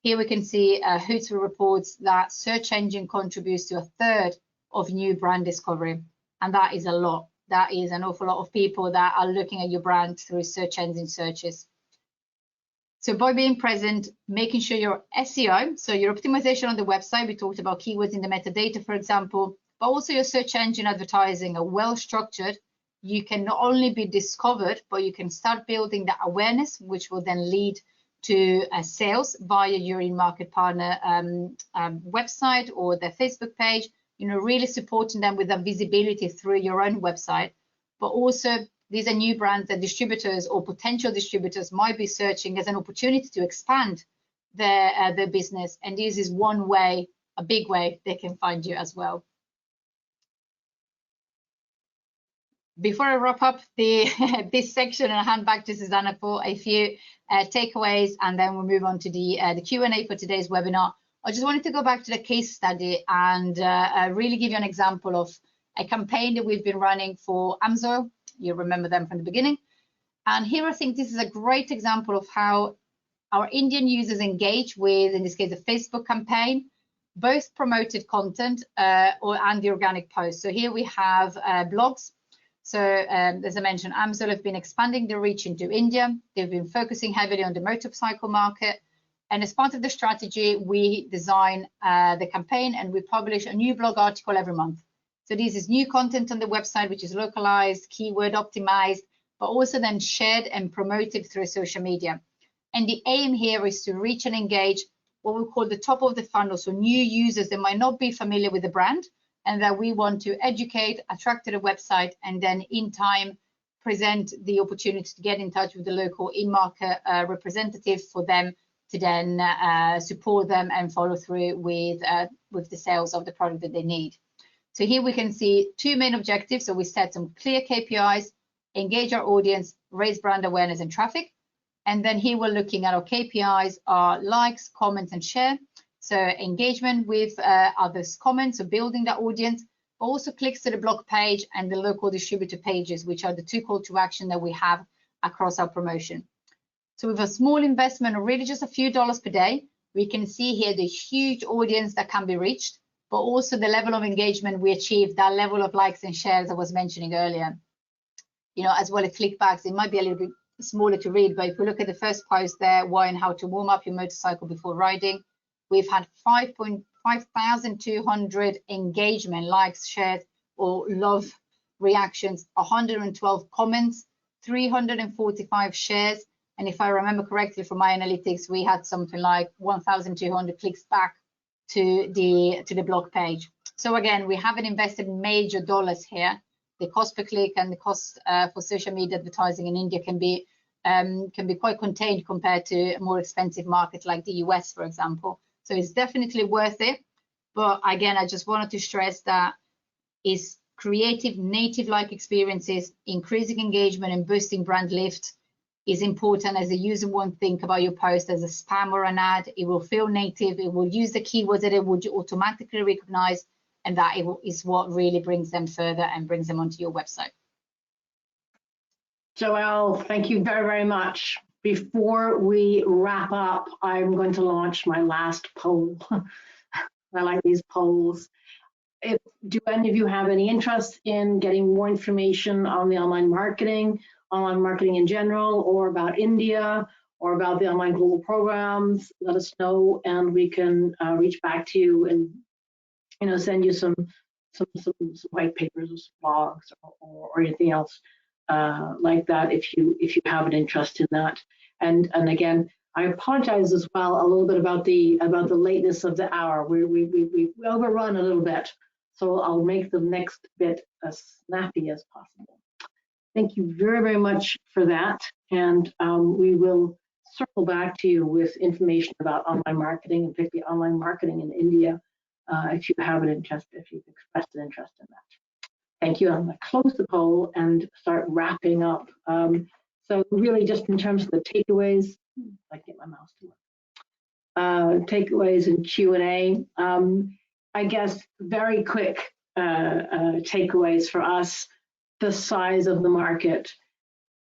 here we can see Hootsuite reports that search engine contributes to 1/3 of new brand discovery. And that is a lot. That is an awful lot of people that are looking at your brand through search engine searches. So by being present, making sure your SEO, so your optimization on the website, we talked about keywords in the metadata, for example, but also your search engine advertising are well structured. You can not only be discovered, but you can start building that awareness, which will then lead to sales via your in-market partner website or their Facebook page, really supporting them with that visibility through your own website. But also, these are new brands that distributors or potential distributors might be searching as an opportunity to expand their business. And this is one way, a big way they can find you as well. Before I wrap up this section and hand back to Susanna for a few takeaways, and then we'll move on to the Q&A for today's webinar, I just wanted to go back to the case study and really give you an example of a campaign that we've been running for AMSOIL. You remember them from the beginning. And here I think this is a great example of how our Indian users engage with, in this case, a Facebook campaign, both promoted content and the organic posts. So here we have blogs. So as I mentioned, AMSOIL have been expanding their reach into India. They've been focusing heavily on the motorcycle market. And as part of the strategy, we design the campaign and we publish a new blog article every month. So this is new content on the website, which is localized, keyword optimized, but also then shared and promoted through social media. And the aim here is to reach and engage what we call the top of the funnel, so new users that might not be familiar with the brand, and that we want to educate, attract to the website, and then in time present the opportunity to get in touch with the local in-market representative for them to then support them and follow through with the sales of the product that they need. So here we can see two main objectives. So we set some clear KPIs, engage our audience, raise brand awareness and traffic. And then here we're looking at our KPIs are likes, comments, and share. So engagement with others' comments, so building that audience, but also clicks to the blog page and the local distributor pages, which are the two call to action that we have across our promotion. So with a small investment of really just a few dollars per day, we can see here the huge audience that can be reached, but also the level of engagement we achieve, that level of likes and shares I was mentioning earlier. As well as clickbacks, it might be a little bit smaller to read, but if we look at the first post there, why and how to warm up your motorcycle before riding, we've had 5,200 engagement, likes, shares, or love reactions, 112 comments, 345 shares. And if I remember correctly from my analytics, we had something like 1,200 clicks back to the blog page. So again, we haven't invested major dollars here. The cost per click and the cost for social media advertising in India can be quite contained compared to more expensive markets like the US, for example. So it's definitely worth it. But again, I just wanted to stress that is creative, native-like experiences, increasing engagement and boosting brand lift is important, as the user won't think about your post as a spam or an ad. It will feel native. It will use the keywords that it would automatically recognize, and that is what really brings them further and brings them onto your website. Joelle, thank you very, very much. Before we wrap up, I'm going to launch my last poll. I like these polls. Do any of you have any interest in getting more information on the online marketing in general, or about India, or about the online global programs? Let us know, and we can reach back to you and send you some white papers, blogs, or anything else like that if you have an interest in that. And again, I apologize as well a little bit about the lateness of the hour. We overrun a little bit, so I'll make the next bit as snappy as possible. Thank you very, very much for that, and we will circle back to you with information about online marketing, and particularly online marketing in India, if you have an interest, if you've expressed an interest in that. Thank you. I'm going to close the poll and start wrapping up. So really just in terms of the takeaways, I get my mouse to work. Takeaways and Q&A. I guess very quick takeaways for us. the size of the market.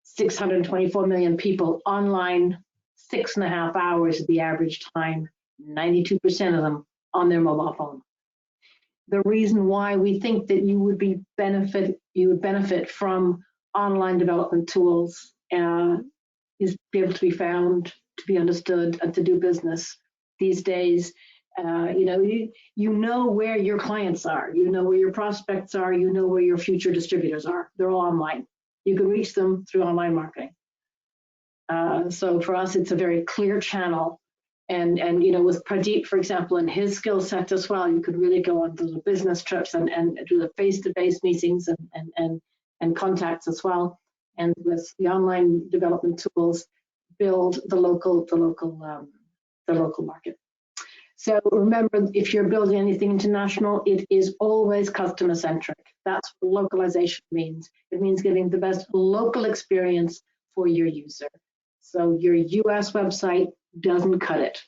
624 million people online, 6.5 hours the average time, 92% of them on their mobile phone. The reason why we think that you would benefit from online development tools is to be able to be found, to be understood, and to do business these days. You know where your clients are, you know where your prospects are, you know where your future distributors are. They're all online. You can reach them through online marketing. So for us, it's a very clear channel. And with Pradeep, for example, and his skill set as well, you could really go on those business trips and do the face-to-face meetings and contacts as well. And with the online development tools, build the local market. So remember, if you're building anything international, it is always customer-centric. That's what localization means. It means giving the best local experience for your user. So your US website doesn't cut it.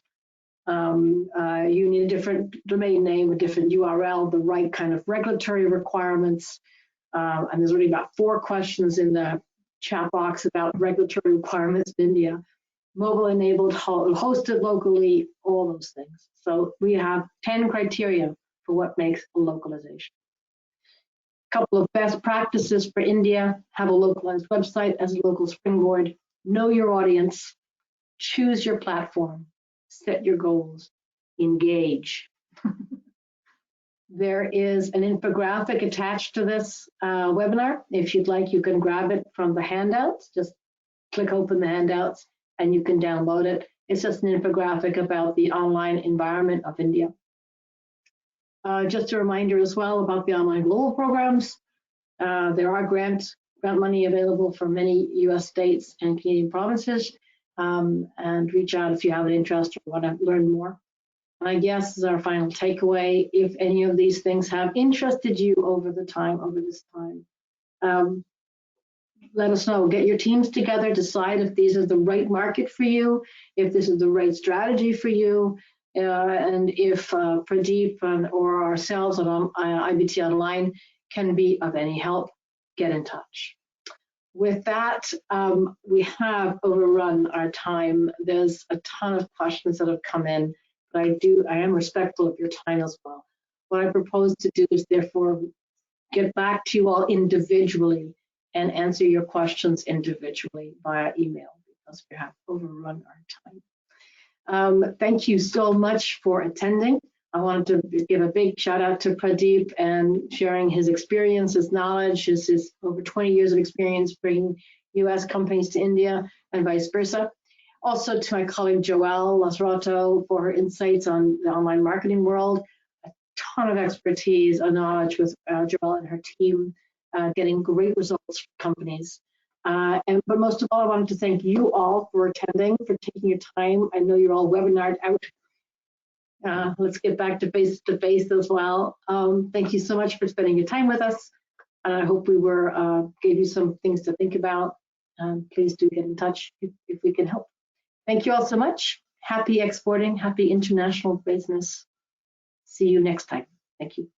You need a different domain name, a different URL, the right kind of regulatory requirements. And there's already about 4 questions in the chat box about regulatory requirements in India. Mobile enabled, hosted locally, all those things. So we have 10 criteria for what makes a localization. A couple of best practices for India: have a localized website as a local springboard, know your audience, choose your platform, set your goals, engage. There is an infographic attached to this webinar. If you'd like, you can grab it from the handouts. Just click open the handouts and you can download it. It's just an infographic about the online environment of India. Just a reminder as well about the online global programs. There are grant money available for many US states and Canadian provinces. And reach out if you have an interest or want to learn more. And I guess as our final takeaway, if any of these things have interested you over this time, let us know. Get your teams together, decide if these are the right market for you, if this is the right strategy for you, and if Pradeep or ourselves at IBT Online can be of any help, get in touch. With that, we have overrun our time. There's a ton of questions that have come in, but I am respectful of your time as well. What I propose to do is therefore get back to you all individually and answer your questions individually via email, because we have overrun our time. Thank you so much for attending. I wanted to give a big shout out to Pradeep and sharing his experience, his knowledge, his over 20 years of experience bringing US companies to India and vice versa. Also to my colleague Joelle Lasrato for her insights on the online marketing world. A ton of expertise and knowledge with Joelle and her team, getting great results for companies. But most of all, I wanted to thank you all for attending, for taking your time. I know you're all webinared out. Let's get back to face-to-face as well. Thank you so much for spending your time with us. And I hope we gave you some things to think about. Please do get in touch if we can help. Thank you all so much. Happy exporting, happy international business. See you next time. Thank you.